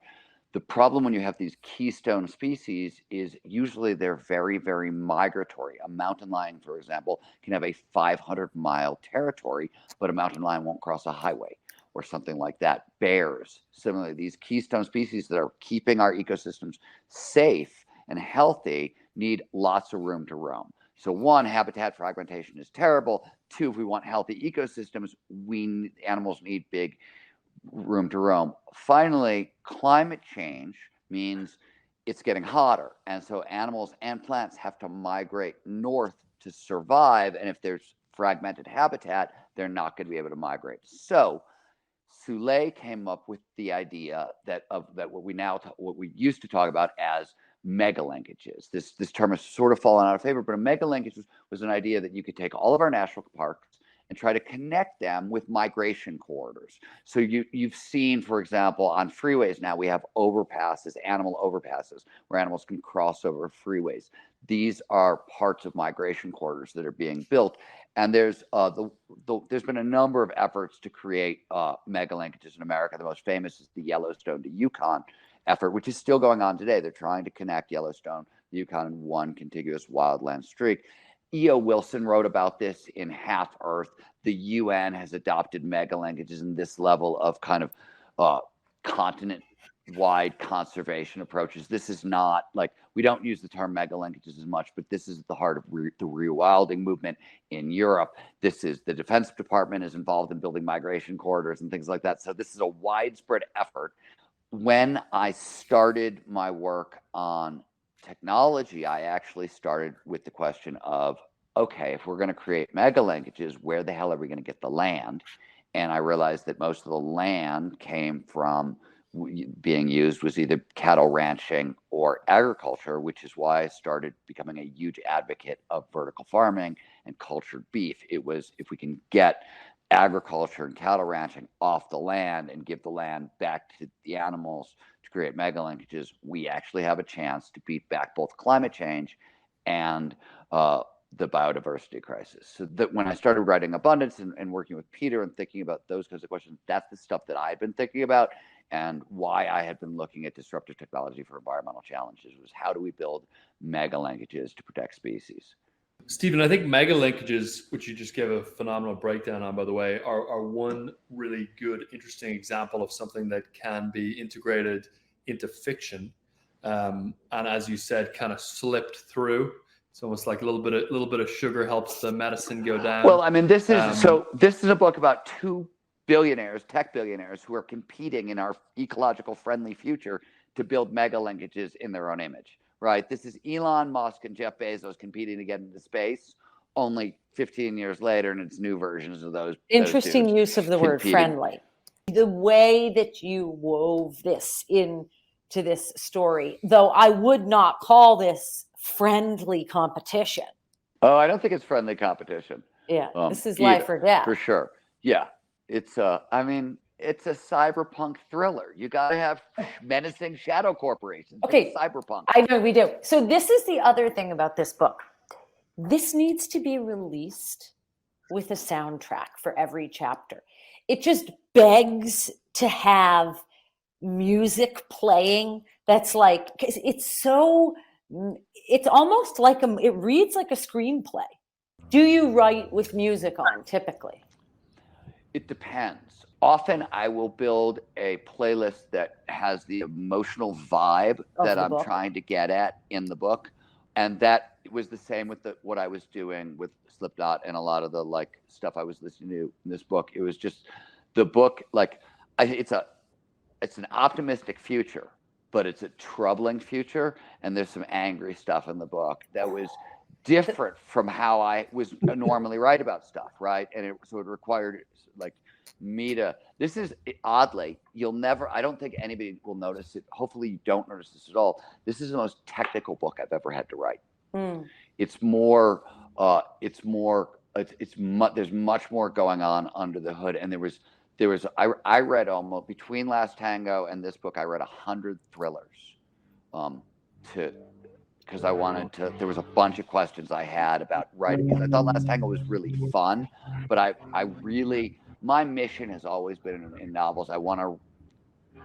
The problem when you have these keystone species is usually they're very, very migratory. A mountain lion, for example, can have a 500-mile territory, but a mountain lion won't cross a highway or something like that. Bears, similarly, these keystone species that are keeping our ecosystems safe and healthy need lots of room to roam. So one, habitat fragmentation is terrible. Two, if we want healthy ecosystems, animals need big room to roam. Finally, climate change means it's getting hotter. And so animals and plants have to migrate north to survive. And if there's fragmented habitat, they're not going to be able to migrate. So Soule came up with the idea that what we used to talk about as MegaLinkages. This term has sort of fallen out of favor, but a MegaLinkage was an idea that you could take all of our national parks and try to connect them with migration corridors. So you've seen, for example, on freeways now we have overpasses, animal overpasses, where animals can cross over freeways. These are parts of migration corridors that are being built. And there's been a number of efforts to create MegaLinkages in America. The most famous is the Yellowstone to Yukon effort, which is still going on today. They're trying to connect Yellowstone, the Yukon in one contiguous wildland streak. E.O. Wilson wrote about this in Half Earth. The UN has adopted MegaLinkages in this level of kind of continent-wide conservation approaches. This is not like, we don't use the term MegaLinkages as much, but this is at the heart of the rewilding movement in Europe. This is the Defense Department is involved in building migration corridors and things like that. So this is a widespread effort. When I started my work on technology, I actually started with the question of, okay, if we're going to create MegaLinkages, where the hell are we going to get the land? And I realized that most of the land came from being used was either cattle ranching or agriculture, which is why I started becoming a huge advocate of vertical farming and cultured beef. It was, if we can get agriculture and cattle ranching off the land and give the land back to the animals to create MegaLinkages, we actually have a chance to beat back both climate change and the biodiversity crisis. So that when I started writing Abundance and working with Peter and thinking about those kinds of questions, that's the stuff that I'd been thinking about, and why I had been looking at disruptive technology for environmental challenges was, how do we build MegaLinkages to protect species? Stephen, I think MegaLinkages, which you just gave a phenomenal breakdown on, by the way, are one really good, interesting example of something that can be integrated into fiction, and as you said, kind of slipped through. It's almost like a little bit of sugar helps the medicine go down. Well, I mean, this is a book about two billionaires, tech billionaires, who are competing in our ecological friendly future to build MegaLinkages in their own image. Right. This is Elon Musk and Jeff Bezos competing to get into space, only 15 years later, and it's new versions of those. Interesting use of the word friendly. The way that you wove this into this story, though I would not call this friendly competition. Oh, I don't think it's friendly competition. Yeah, this is life or death. For sure. Yeah. It's it's a cyberpunk thriller. You got to have menacing shadow corporations. Okay, it's cyberpunk. I know we do. So this is the other thing about this book. This needs to be released with a soundtrack for every chapter. It just begs to have music playing that's like, it's almost like it reads like a screenplay. Do you write with music on typically? It depends. Often I will build a playlist that has the emotional vibe that I'm trying to get at in the book. And that was the same with what I was doing with Slipknot and a lot of the like stuff I was listening to in this book. It was just the book, like it's an optimistic future, but it's a troubling future. And there's some angry stuff in the book that was different from how I was normally write about stuff, right? And it required like me to, this is oddly, I don't think anybody will notice it. Hopefully you don't notice this at all. This is the most technical book I've ever had to write. It's more, there's much more going on under the hood. And I read almost, between Last Tango and this book, I read 100 thrillers because I wanted to, there was a bunch of questions I had about writing. Because I thought Last Tango was really fun, but my mission has always been in novels. I want to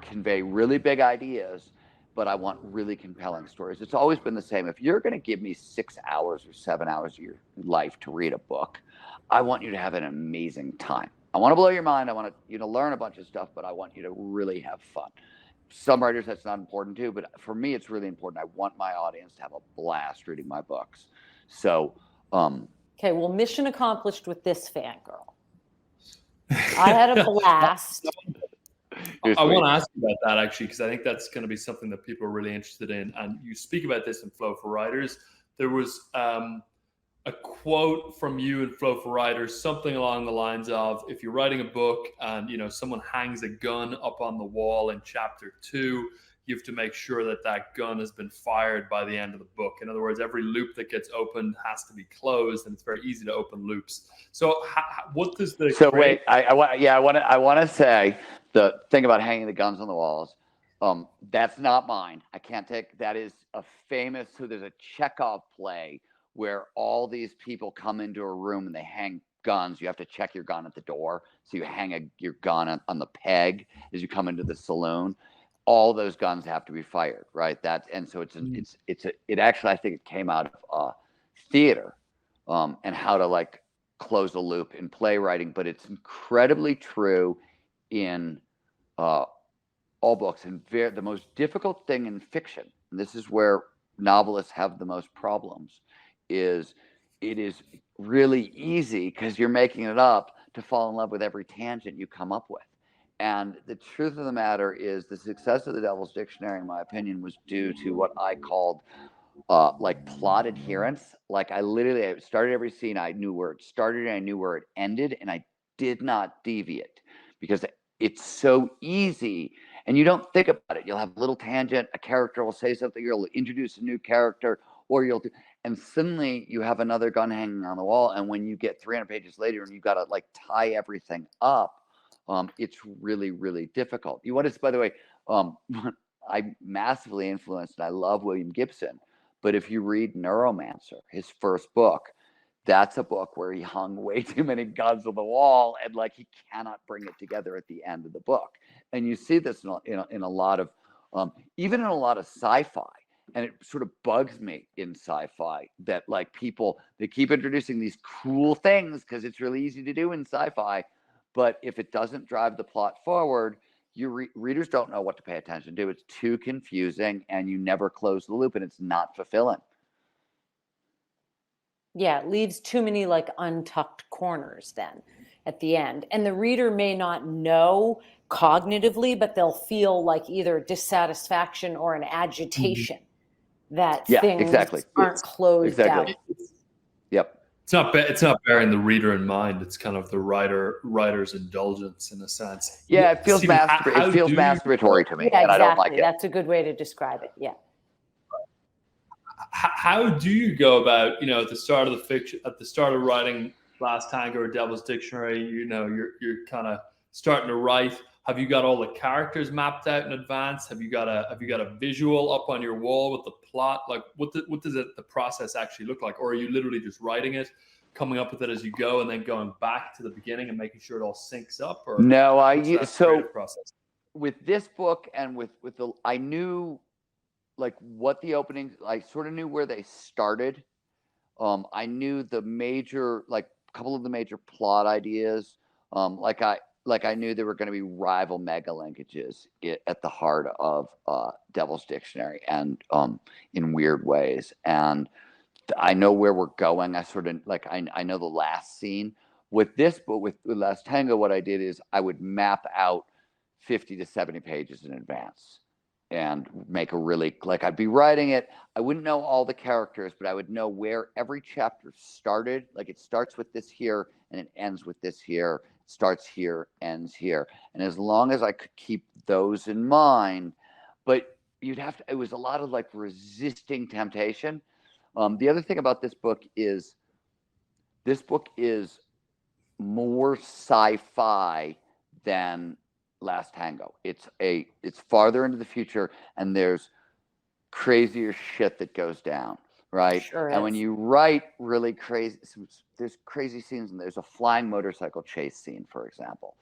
convey really big ideas, but I want really compelling stories. It's always been the same. If you're going to give me 6 hours or 7 hours of your life to read a book, I want you to have an amazing time. I want to blow your mind. I want you to learn a bunch of stuff, but I want you to really have fun. Some writers, that's not important too, but for me, it's really important. I want my audience to have a blast reading my books. So, okay, well, mission accomplished with this fangirl. I had a blast. I want to ask you about that actually, because I think that's going to be something that people are really interested in. And you speak about this in Flow for Writers. There was a quote from you in Flow for Writers, something along the lines of, if you're writing a book and someone hangs a gun up on the wall in chapter 2, you have to make sure that that gun has been fired by the end of the book. In other words, every loop that gets opened has to be closed, and it's very easy to open loops. So what does the... So wait, I want to say the thing about hanging the guns on the walls, that's not mine. I can't take, that is a famous, so there's a Chekhov play where all these people come into a room and they hang guns. You have to check your gun at the door. So you hang your gun on the peg as you come into the saloon. All those guns have to be fired, right? And so it actually, I think it came out of theater and how to like close a loop in playwriting, but it's incredibly true in all books. And the most difficult thing in fiction, and this is where novelists have the most problems, is it is really easy because you're making it up to fall in love with every tangent you come up with. And the truth of the matter is the success of the Devil's Dictionary, in my opinion, was due to what I called like plot adherence. Like I started every scene, I knew where it started and I knew where it ended, and I did not deviate because it's so easy and you don't think about it. You'll have a little tangent, a character will say something, you'll introduce a new character, or and suddenly you have another gun hanging on the wall. And when you get 300 pages later and you've got to like tie everything up, it's really, really difficult. You want to, by the way, I massively influenced, and I love William Gibson, but if you read Neuromancer, his first book, that's a book where he hung way too many guns on the wall and like he cannot bring it together at the end of the book. And you see this in a lot of, even in a lot of sci-fi. And it sort of bugs me in sci-fi that like they keep introducing these cool things because it's really easy to do in sci-fi. But if it doesn't drive the plot forward, your readers don't know what to pay attention to. It's too confusing and you never close the loop and it's not fulfilling. Yeah, it leaves too many like untucked corners then at the end. And the reader may not know cognitively, but they'll feel like either dissatisfaction or an agitation that things aren't closed out. Yep. It's not bearing the reader in mind. It's kind of the writer's indulgence in a sense. Yeah, it feels masturbatory to me, yeah, and I don't like it. That's a good way to describe it. Yeah. How do you go about, at the start of the fiction, at the start of writing Last Tango or Devil's Dictionary, you're kind of starting to write. Have you got all the characters mapped out in advance? Have you got a visual up on your wall with the plot? Like, what does the process actually look like? Or are you literally just writing it, coming up with it as you go, and then going back to the beginning and making sure it all syncs up? Or no, process? With this book and with I knew like what the openings, I sort of knew where they started. I knew the major, like a couple of the major plot ideas. Like I knew there were going to be rival mega-linkages at the heart of Devil's Dictionary, and in weird ways. And I know where we're going. I sort of like I know the last scene with this, but with Last Tango, what I did is I would map out 50 to 70 pages in advance and make a really, like, I'd be writing it. I wouldn't know all the characters, but I would know where every chapter started. Like, it starts with this here and it ends with this here, starts here, ends here. And as long as I could keep those in mind, but you'd have to, it was a lot of like resisting temptation. The other thing about this book is more sci-fi than Last Tango. It's farther into the future, and there's crazier shit that goes down, right? Sure and is. when you write really crazy, there's crazy scenes, and there's a flying motorcycle chase scene, for example,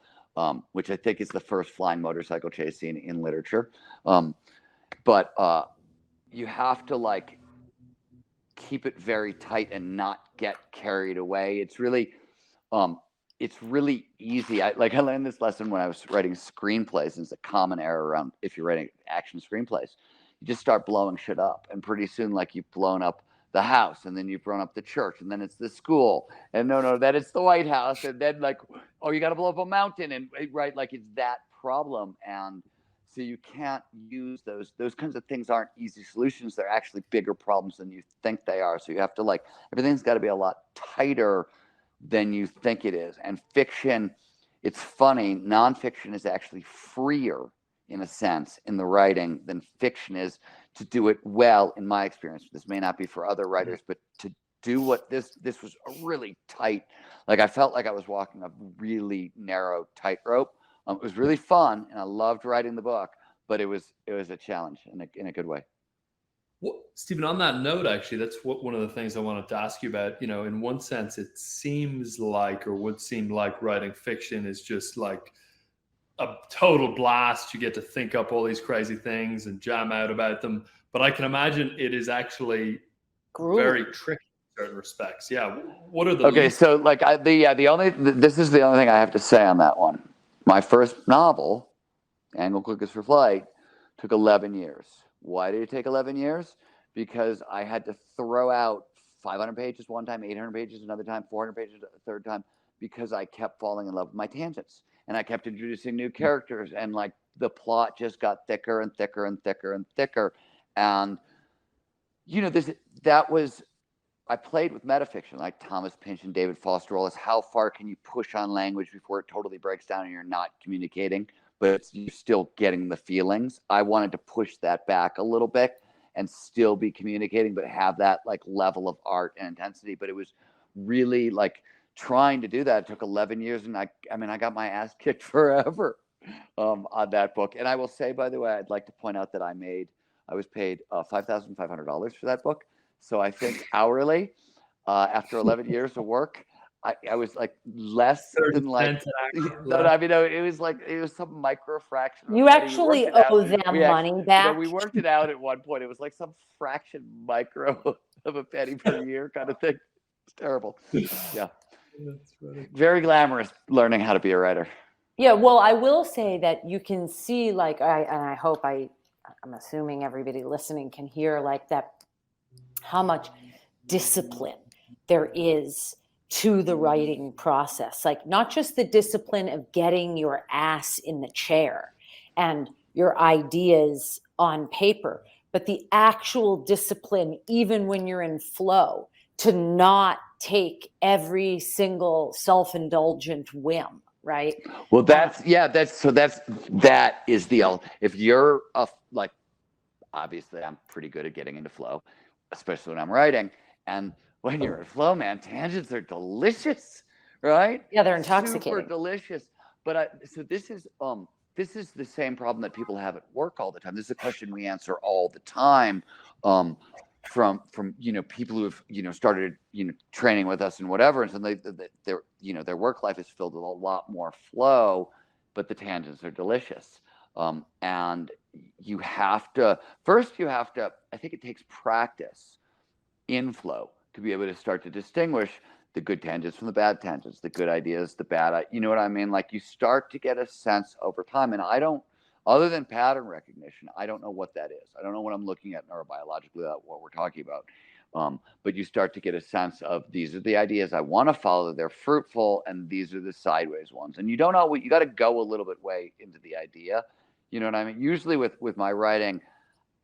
which I think is the first flying motorcycle chase scene in literature. But you have to like keep it very tight and not get carried away. It's really easy. I learned this lesson when I was writing screenplays, and it's a common error around if you're writing action screenplays. You just start blowing shit up, and pretty soon, like, you've blown up the house, and then you've blown up the church, and then it's the school, and then it's the White House, and then like, oh, you got to blow up a mountain, and right, like, it's that problem. And so you can't use those kinds of things. Aren't easy solutions. They're actually bigger problems than you think they are. So you have to, like, everything's got to be a lot tighter than you think it is. And fiction, it's funny, nonfiction is actually freer in a sense in the writing than fiction is to do it well, in my experience. This may not be for other writers, but to do what this was a really tight, like, I felt like I was walking a really narrow tightrope. It was really fun, and I loved writing the book, but it was a challenge in a good way. Well, Stephen, on that note, actually, that's one of the things I wanted to ask you about. You know, in one sense, it seems like, or would seem like, writing fiction is just like a total blast. You get to think up all these crazy things and jam out about them. But I can imagine it is actually very tricky in certain respects. Yeah. What are the So like this is the only thing I have to say on that one. My first novel, Angle Clickers for Flight, took 11 years. Why did it take 11 years? Because I had to throw out 500 pages one time, 800 pages another time, 400 pages a third time, because I kept falling in love with my tangents, and I kept introducing new characters, and like the plot just got thicker and thicker and thicker and thicker. And you know, I played with metafiction, like Thomas Pynchon and David Foster Wallace. How far can you push on language before it totally breaks down and you're not communicating, but you're still getting the feelings? I wanted to push that back a little bit and still be communicating, but have that like level of art and intensity. But it was really like trying to do that. It took 11 years, and I got my ass kicked forever on that book. And I will say, by the way, I'd like to point out that I was paid $5,500 for that book. So I think hourly, after 11 years of work, I was like less than like, it was some micro fraction. You actually owe them money back. We worked it out at one point. It was like some fraction micro of a penny per year kind of thing. It's terrible. Yeah. That's right. Very glamorous learning how to be a writer. Yeah, well, I will say that you can see, like, I'm assuming everybody listening can hear, like, that, how much discipline there is to the writing process. Like, not just the discipline of getting your ass in the chair and your ideas on paper, but the actual discipline, even when you're in flow, to not take every single self-indulgent whim, right? Well, that is if you're like, obviously I'm pretty good at getting into flow, especially when I'm writing. And when you're in flow, man, tangents are delicious, right? Yeah, they're intoxicating. Super delicious. But so this is the same problem that people have at work all the time. This is a question we answer all the time, from people who have started training with us and whatever, and so their work life is filled with a lot more flow, but the tangents are delicious. And I think it takes practice in flow to be able to start to distinguish the good tangents from the bad tangents, the good ideas, the bad, you know what I mean? Like you start to get a sense over time. And I don't, other than pattern recognition, I don't know what that is. I don't know what I'm looking at neurobiologically, what we're talking about. But you start to get a sense of these are the ideas I want to follow. They're fruitful, and these are the sideways ones. And you don't know what you got to go a little bit way into the idea. You know what I mean? Usually with my writing,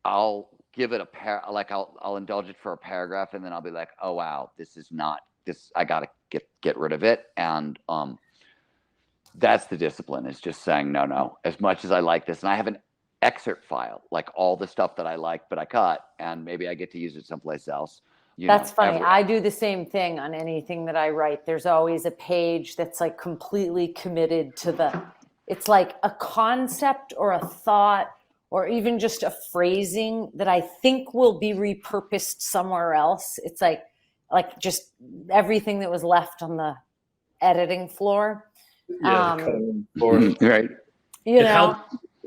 I'll give it I'll indulge it for a paragraph, and then I'll be like, oh wow, this is not this. I got to get rid of it. And that's the discipline, is just saying no. As much as I like this, and I have an excerpt file, like all the stuff that I like, but I cut, and maybe I get to use it someplace else. That's funny. I do the same thing on anything that I write. There's always a page that's like completely committed to it's like a concept or a thought or even just a phrasing that I think will be repurposed somewhere else. It's like just everything that was left on the editing floor. Yeah, the cutting floor. Right. It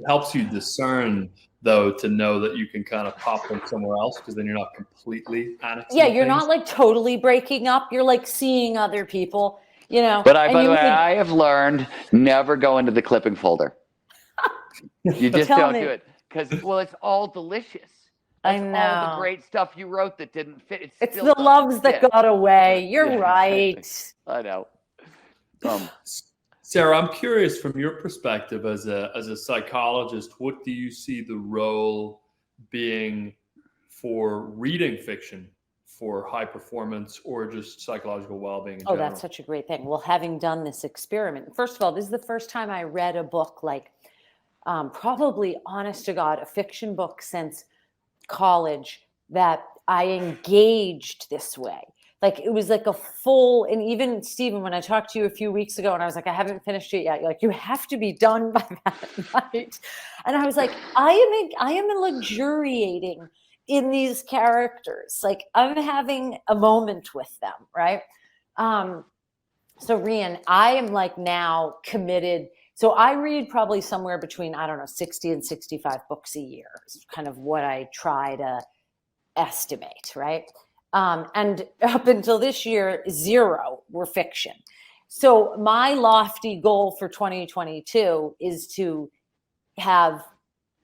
helps you discern, though, to know that you can kind of pop them somewhere else, because then you're not completely annexing. Yeah, you're not like totally breaking up. You're like seeing other people, But by the way, I have learned never go into the clipping folder. You just don't do it, because it's all delicious. I know. All the great stuff you wrote that didn't fit. It's the loves that got away. You're right. Exactly. I know. Sarah, I'm curious, from your perspective as a psychologist, what do you see the role being for reading fiction for high performance or just psychological well-being in general? That's such a great thing. Well, having done this experiment, first of all, this is the first time I read a book like probably, honest to God, a fiction book since college that I engaged this way. Like it was like a full, and even Stephen, when I talked to you a few weeks ago and I was like, I haven't finished it yet. You're like, you have to be done by that night. And I was like, I am luxuriating in these characters. Like I'm having a moment with them. Right. So Rian, I am like now committed. So I read probably somewhere between, 60 and 65 books a year. It's kind of what I try to estimate. Right. And up until this year, 0 were fiction. So my lofty goal for 2022 is to have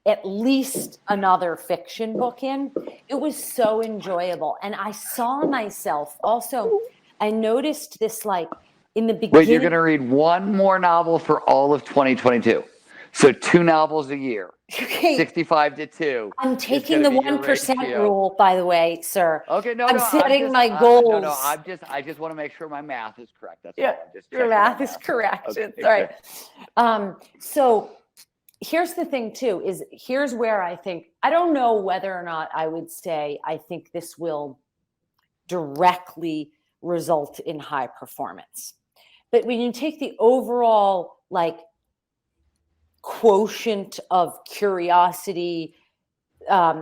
at least another fiction book in. It was so enjoyable. And I saw myself also, I noticed this like in the beginning. Wait, you're going to read one more novel for all of 2022. So 2 novels a year. Okay. 65 to 2. I'm taking the 1% rule, by the way, sir. Okay, I'm setting my goals. I just want to make sure my math is correct. That's yeah, all. I'm just your math is correct. Okay, all right. So here's the thing too, is here's where I think, I don't know whether or not I would say, I think this will directly result in high performance. But when you take the overall, like, quotient of curiosity,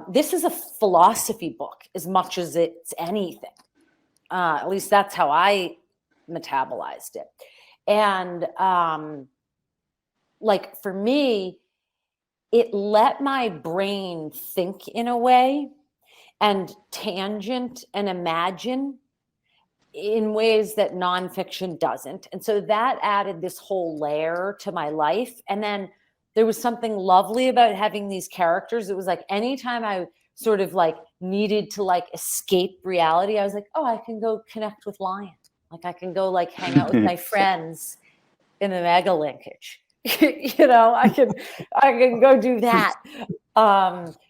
this is a philosophy book as much as it's anything. At least that's how I metabolized it. And like for me, it let my brain think in a way and tangent and imagine in ways that nonfiction doesn't. And so that added this whole layer to my life. And then there was something lovely about having these characters. It was like anytime I sort of like needed to like escape reality, I was like, oh, I can go connect with Lion. Like I can go like hang out with my friends in the MegaLinkage. I can go do that.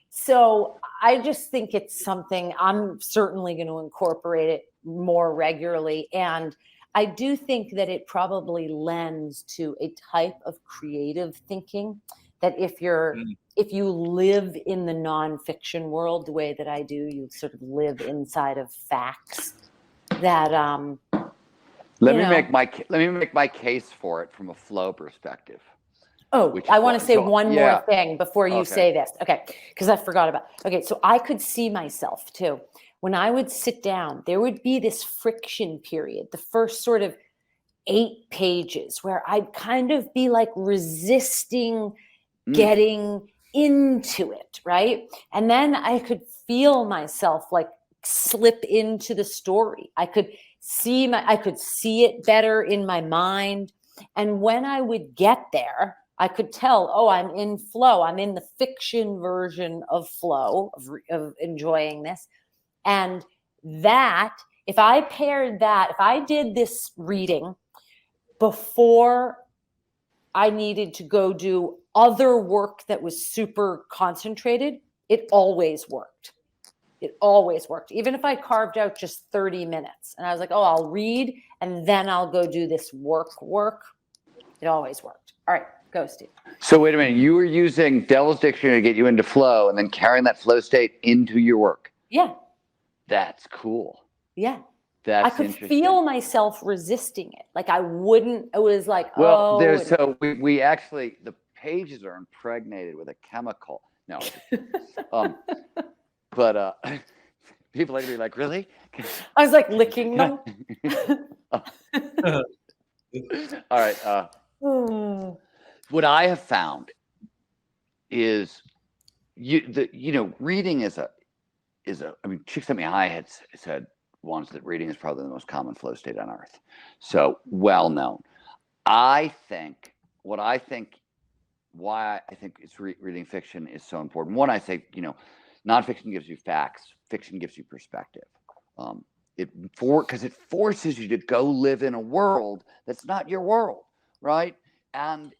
So I just think it's something I'm certainly going to incorporate it more regularly. And I do think that it probably lends to a type of creative thinking that if you live in the nonfiction world the way that I do, you sort of live inside of facts that let me make my case for it from a flow perspective. Oh, I want to say one more thing before you say this. Okay, because I forgot about. Okay, so I could see myself too. When I would sit down, there would be this friction period, the first sort of 8 pages where I'd kind of be like resisting getting into it, right? And then I could feel myself like slip into the story. I could see it better in my mind. And when I would get there, I could tell, oh, I'm in flow. I'm in the fiction version of flow, of enjoying this. And that, if I did this reading before I needed to go do other work that was super concentrated, it always worked. It always worked. Even if I carved out just 30 minutes and I was like, oh, I'll read and then I'll go do this work. It always worked. All right, go, Steve. So wait a minute. You were using Devil's Dictionary to get you into flow and then carrying that flow state into your work. Yeah. That's cool. Yeah. That's I could interesting. feel myself resisting it. Like I wouldn't, it was like, well, we actually, the pages are impregnated with a chemical. No. But people like to be like, really? I was like licking them. All right. What I have found is, reading is a. I mean, Csikszentmihalyi had said once that reading is probably the most common flow state on earth. So well known. Why I think it's reading fiction is so important. One, I say, nonfiction gives you facts. Fiction gives you perspective. Because it forces you to go live in a world that's not your world, right? And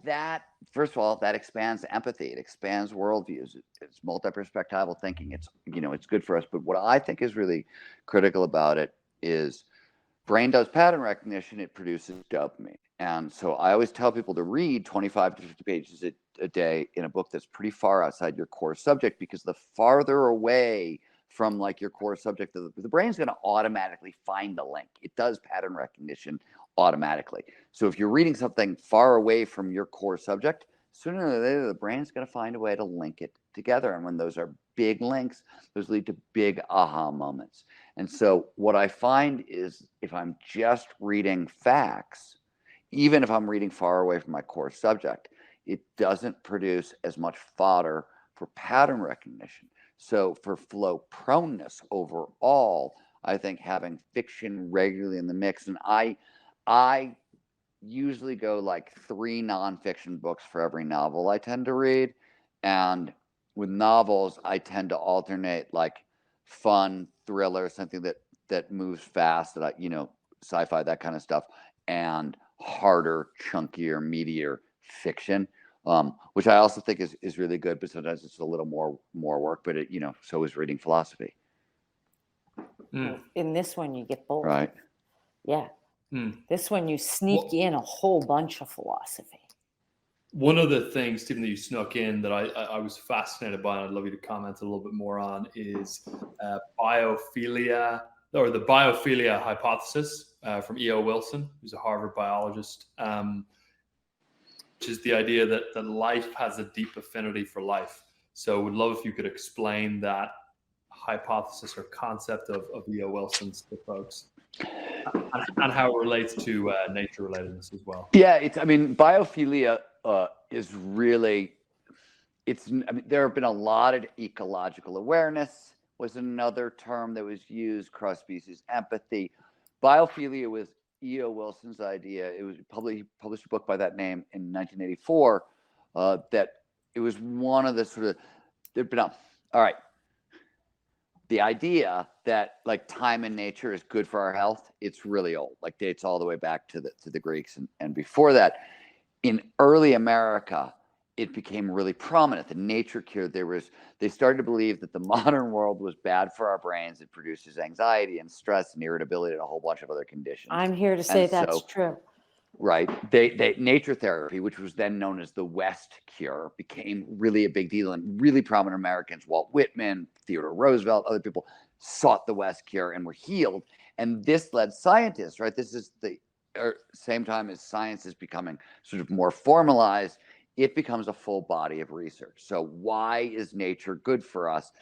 that, first of all, that expands empathy. It expands worldviews. It's multi-perspectival thinking. It's good for us. But what I think is really critical about it is brain does pattern recognition. It produces dopamine. And so I always tell people to read 25 to 50 pages a day in a book that's pretty far outside your core subject, because the farther away from like your core subject, the brain's going to automatically find the link. It does pattern recognition automatically. So if you're reading something far away from your core subject, sooner or later, the brain's going to find a way to link it together. And when those are big links, those lead to big aha moments. And so what I find is if I'm just reading facts, even if I'm reading far away from my core subject, it doesn't produce as much fodder for pattern recognition. So for flow proneness overall, I think having fiction regularly in the mix, and I usually go like 3 nonfiction books for every novel I tend to read. And with novels, I tend to alternate like fun thriller, something that moves fast, that sci-fi, that kind of stuff, and harder, chunkier, meatier fiction. Which I also think is really good, but sometimes it's a little more work. But so is reading philosophy. In this one, you get both. Right. Yeah. This one, you sneak in a whole bunch of philosophy. One of the things, Stephen, that you snuck in that I was fascinated by, and I'd love you to comment a little bit more on, is biophilia, or the Biophilia Hypothesis from E.O. Wilson, who's a Harvard biologist. Which is the idea that life has a deep affinity for life. So would love if you could explain that hypothesis or concept of E.O. Wilson's to folks, and how it relates to nature relatedness as well. Yeah, biophilia is really, there have been a lot of ecological awareness was another term that was used, cross-species empathy. Biophilia was E.O. Wilson's idea. It was he published a book by that name in 1984. That it was one of the sort of all right. The idea that like time and nature is good for our health, it's really old. Like dates all the way back to the Greeks and before that. In early America, it became really prominent. The nature cure. They started to believe that the modern world was bad for our brains. It produces anxiety and stress and irritability and a whole bunch of other conditions. I'm here to say that's true. Right. They nature therapy, which was then known as the West cure, became really a big deal. And really prominent Americans, Walt Whitman, Theodore Roosevelt, other people sought the West cure and were healed. And this led scientists, right? This is the same time as science is becoming sort of more formalized. It becomes a full body of research. So why is nature good for us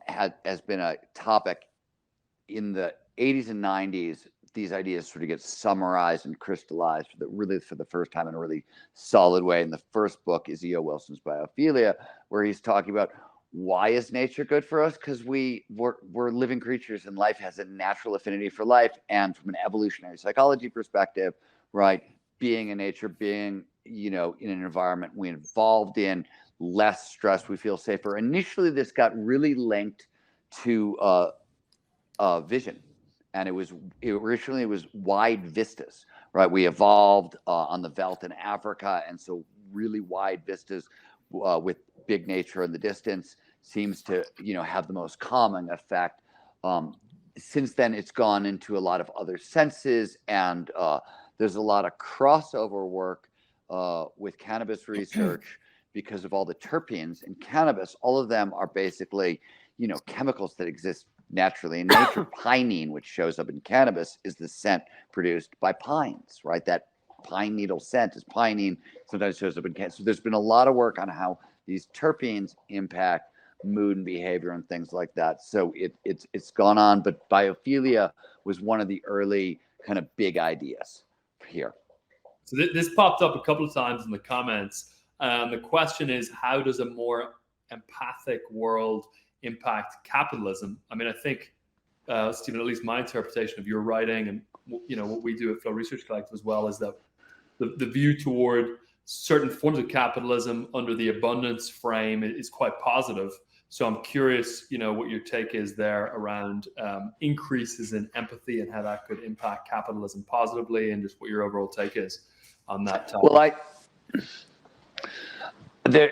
has been a topic in the 80s and 90s. These ideas sort of get summarized and crystallized for the first time in a really solid way. And the first book is E.O. Wilson's Biophilia, where he's talking about why is nature good for us? Because we're living creatures, and life has a natural affinity for life. And from an evolutionary psychology perspective, right, being in nature, being, in an environment we evolved in, less stress, we feel safer. Initially, this got really linked to vision, and originally it was wide vistas, right? We evolved on the veldt in Africa, and so really wide vistas with big nature in the distance seems to have the most calming effect. Since then, it's gone into a lot of other senses, and there's a lot of crossover work with cannabis research because of all the terpenes in cannabis. All of them are basically chemicals that exist naturally in nature. Pinene, which shows up in cannabis, is the scent produced by pines, right? That pine needle scent is pinene, sometimes shows up in cannabis. So there's been a lot of work on how these terpenes impact mood and behavior and things like that. So it's gone on, but biophilia was one of the early kind of big ideas here. So this popped up a couple of times in the comments. The question is, how does a more empathic world impact capitalism? I mean, I think, Stephen, at least my interpretation of your writing and what we do at Flow Research Collective as well is that the view toward certain forms of capitalism under the abundance frame is quite positive. So I'm curious, what your take is there around increases in empathy and how that could impact capitalism positively, and just what your overall take is on that topic. Well,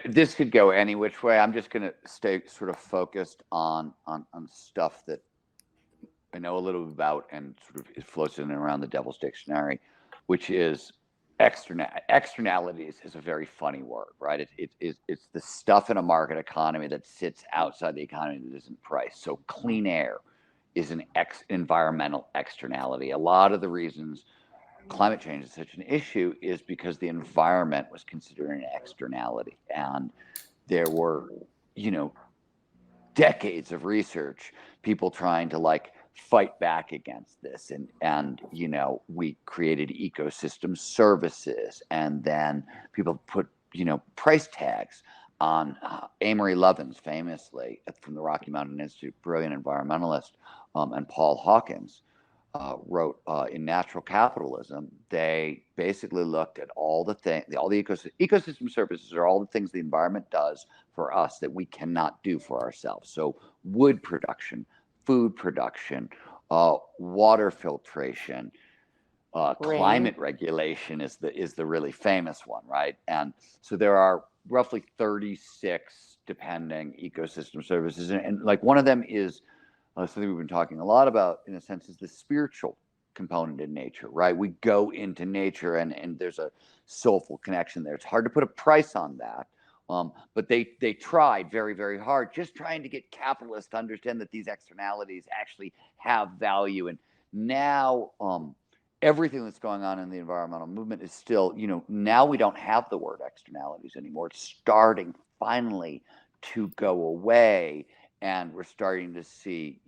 this could go any which way. I'm just going to stay sort of focused on stuff that I know a little bit about, and sort of it floats in and around the Devil's Dictionary, which is externalities. Is a very funny word, right? It's the stuff in a market economy that sits outside the economy that isn't priced. So clean air is an environmental externality. A lot of the reasons climate change is such an issue is because the environment was considered an externality, and there were decades of research, people trying to fight back against this, and we created ecosystem services, and then people put price tags on Amory Lovins, famously from the Rocky Mountain Institute, brilliant environmentalist, and Paul Hawkins wrote in Natural Capitalism. They basically looked at all the ecosystem services are all the things the environment does for us that we cannot do for ourselves. So wood production, food production, water filtration, climate regulation is the really famous one, right? And so there are roughly 36 depending ecosystem services, and one of them is something we've been talking a lot about, in a sense, is the spiritual component in nature, right? We go into nature, and there's a soulful connection there. It's hard to put a price on that, but they tried very, very hard, just trying to get capitalists to understand that these externalities actually have value. And now everything that's going on in the environmental movement is still, now we don't have the word externalities anymore. It's starting finally to go away. And we're starting to see,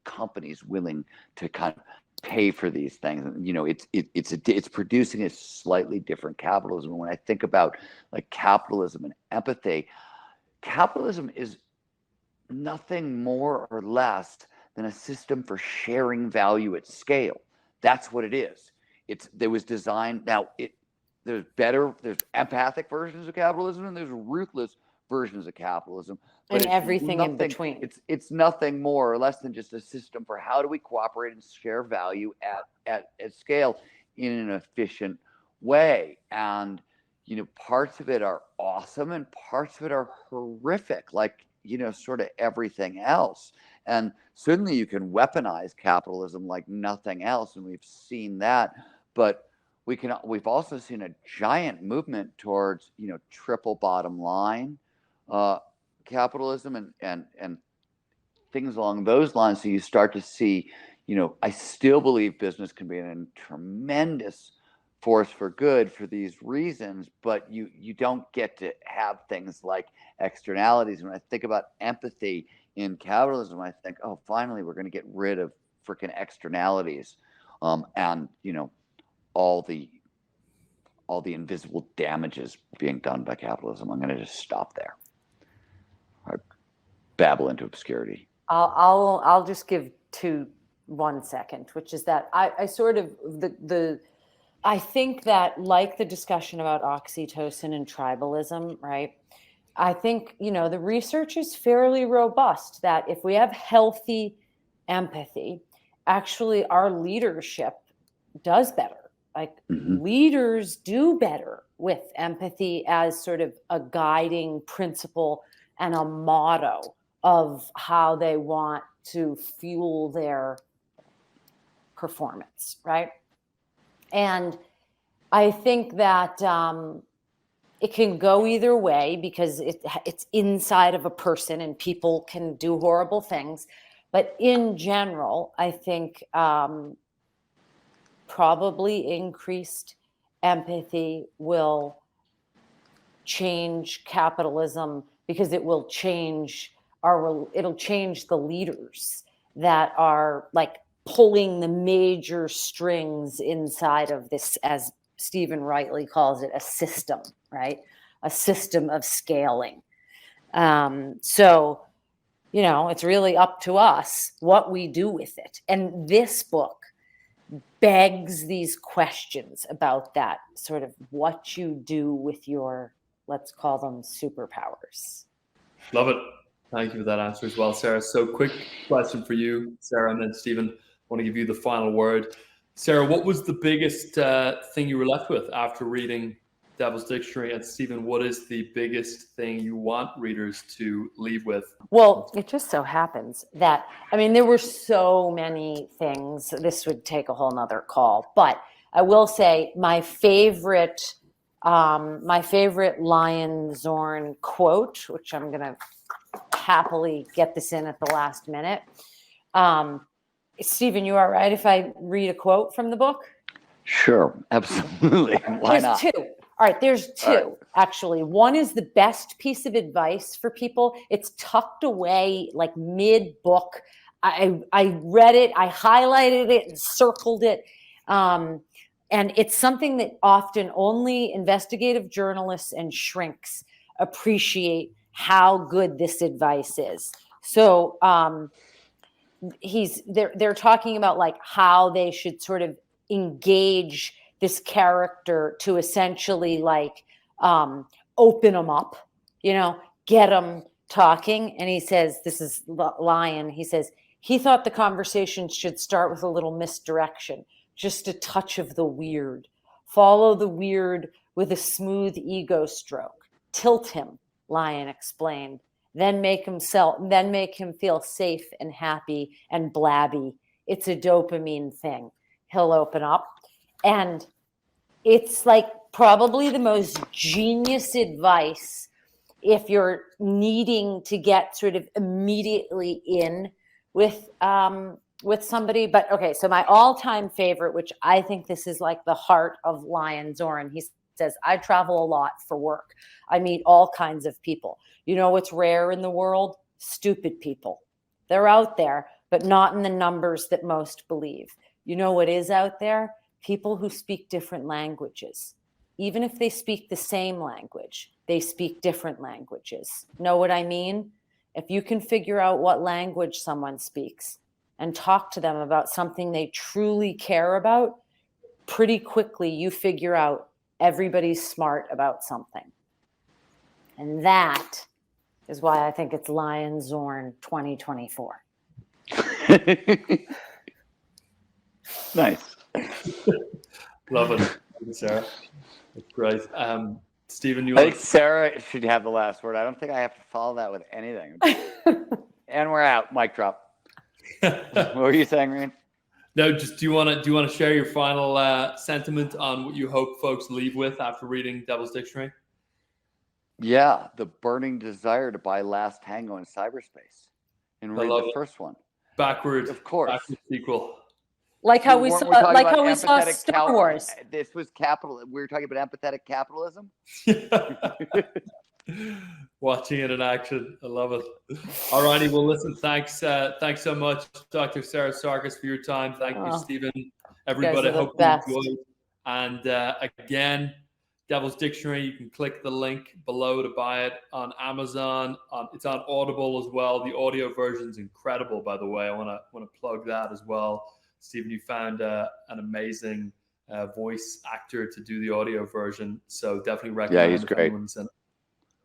companies willing to kind of pay for these things. And, it's producing a slightly different capitalism. And when I think about capitalism and empathy, capitalism is nothing more or less than a system for sharing value at scale. That's what it is. There was designed. Now there's empathic versions of capitalism, and there's ruthless versions of capitalism, but and everything in between. It's nothing more or less than just a system for how do we cooperate and share value at scale in an efficient way. And parts of it are awesome, and parts of it are horrific, sort of everything else. And certainly you can weaponize capitalism like nothing else, and we've seen that. But we've also seen a giant movement towards triple bottom line capitalism and things along those lines. So you start to see, I still believe business can be a tremendous force for good for these reasons, but you don't get to have things like externalities. When I think about empathy in capitalism, I think, oh, finally we're going to get rid of freaking externalities, and all the invisible damages being done by capitalism. I'm going to just stop there. babble into obscurity. I'll just give 1 second, which is that I sort of I think that, like the discussion about oxytocin and tribalism, right? I think, the research is fairly robust that if we have healthy empathy, actually our leadership does better. Like leaders do better with empathy as sort of a guiding principle and a motto of how they want to fuel their performance, right? And I think that it can go either way because it's inside of a person and people can do horrible things. But in general, I think probably increased empathy will change capitalism because it will change it'll change the leaders that are like pulling the major strings inside of this, as Stephen rightly calls it, a system, right? A system of scaling. So, it's really up to us what we do with it. And this book begs these questions about that, sort of what you do with your, let's call them superpowers. Love it. Thank you for that answer as well, Sarah. So quick question for you, Sarah, and then Stephen, I want to give you the final word. Sarah, what was the biggest thing you were left with after reading Devil's Dictionary? And Stephen, what is the biggest thing you want readers to leave with? Well, it just so happens that, there were so many things. This would take a whole nother call, but I will say my favorite Lion Zorn quote, which I'm going to happily get this in at the last minute. Stephen, you all right if I read a quote from the book? Sure, absolutely. Why not? There's two. All right, there's two, actually. One is the best piece of advice for people. It's tucked away like mid-book. I read it, I highlighted it and circled it. And it's something that often only investigative journalists and shrinks appreciate how good this advice is. So they're talking about like how they should sort of engage this character to essentially like open them up, get them talking. And he says, this is Lion, he says, he thought the conversation should start with a little misdirection, just a touch of the weird. Follow the weird with a smooth ego stroke. Tilt him, Lion explained. Then make him feel safe and happy and blabby. It's a dopamine thing. He'll open up. And it's like probably the most genius advice if you're needing to get sort of immediately in with somebody. But okay, so my all-time favorite, which I think this is like the heart of Lion Zorn, he says, I travel a lot for work. I meet all kinds of people. You know what's rare in the world? Stupid people. They're out there, but not in the numbers that most believe. You know what is out there? People who speak different languages. Even if they speak the same language, they speak different languages. Know what I mean? If you can figure out what language someone speaks and talk to them about something they truly care about, pretty quickly you figure out everybody's smart about something. And that is why I think it's Lion Zorn 2024. Nice. Love it. Thank you, Sarah. That's great. Stephen, I think Sarah should have the last word. I don't think I have to follow that with anything. And we're out. Mic drop. What were you saying, Reen? No, just do you want to share your final sentiment on what you hope folks leave with after reading Devil's Dictionary? Yeah, the burning desire to buy Last Tango in cyberspace and read the first one. Backward, of course. Backward sequel. Like how we saw Star Wars. This was capital. We were talking about empathetic capitalism. Watching it in action. I love it. All righty. Well, listen, thanks so much, Dr. Sarah Sarkis, for your time. Thank you, Stephen. Everybody, hope you enjoyed. And again, Devil's Dictionary. You can click the link below to buy it on Amazon. It's on Audible as well. The audio version's incredible, by the way. I want to plug that as well. Stephen, you found an amazing voice actor to do the audio version, so definitely recommend. Yeah, he's great.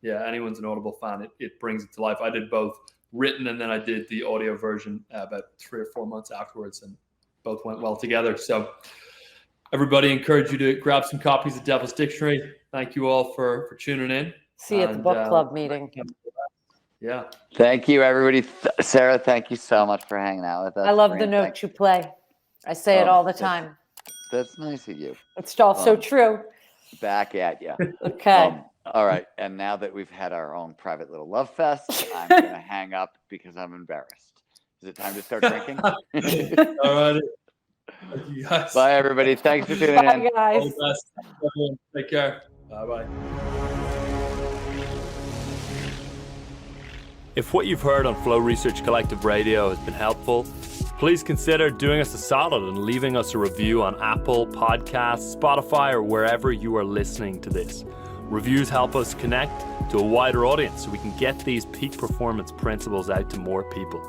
Anyone's an Audible fan, it brings it to life. I did both written and then I did the audio version about 3 or 4 months afterwards, and both went well together. So everybody, encourage you to grab some copies of Devil's Dictionary. Thank you all for tuning in. See you at the book club meeting. Yeah. Thank you, everybody. Sarah, thank you so much for hanging out with us. I love the note you play. I say it all the time. That's nice of you. It's also true. Back at you. Okay. All right. And now that we've had our own private little love fest, I'm going to hang up because I'm embarrassed. Is it time to start drinking? All right. Thank you guys. Bye, everybody. Thanks for tuning Bye, in. guys. All the best. Everyone, take care. Bye-bye. If what you've heard on Flow Research Collective Radio has been helpful, please consider doing us a solid and leaving us a review on Apple Podcasts, Spotify, or wherever you are listening to this. Reviews help us connect to a wider audience so we can get these peak performance principles out to more people.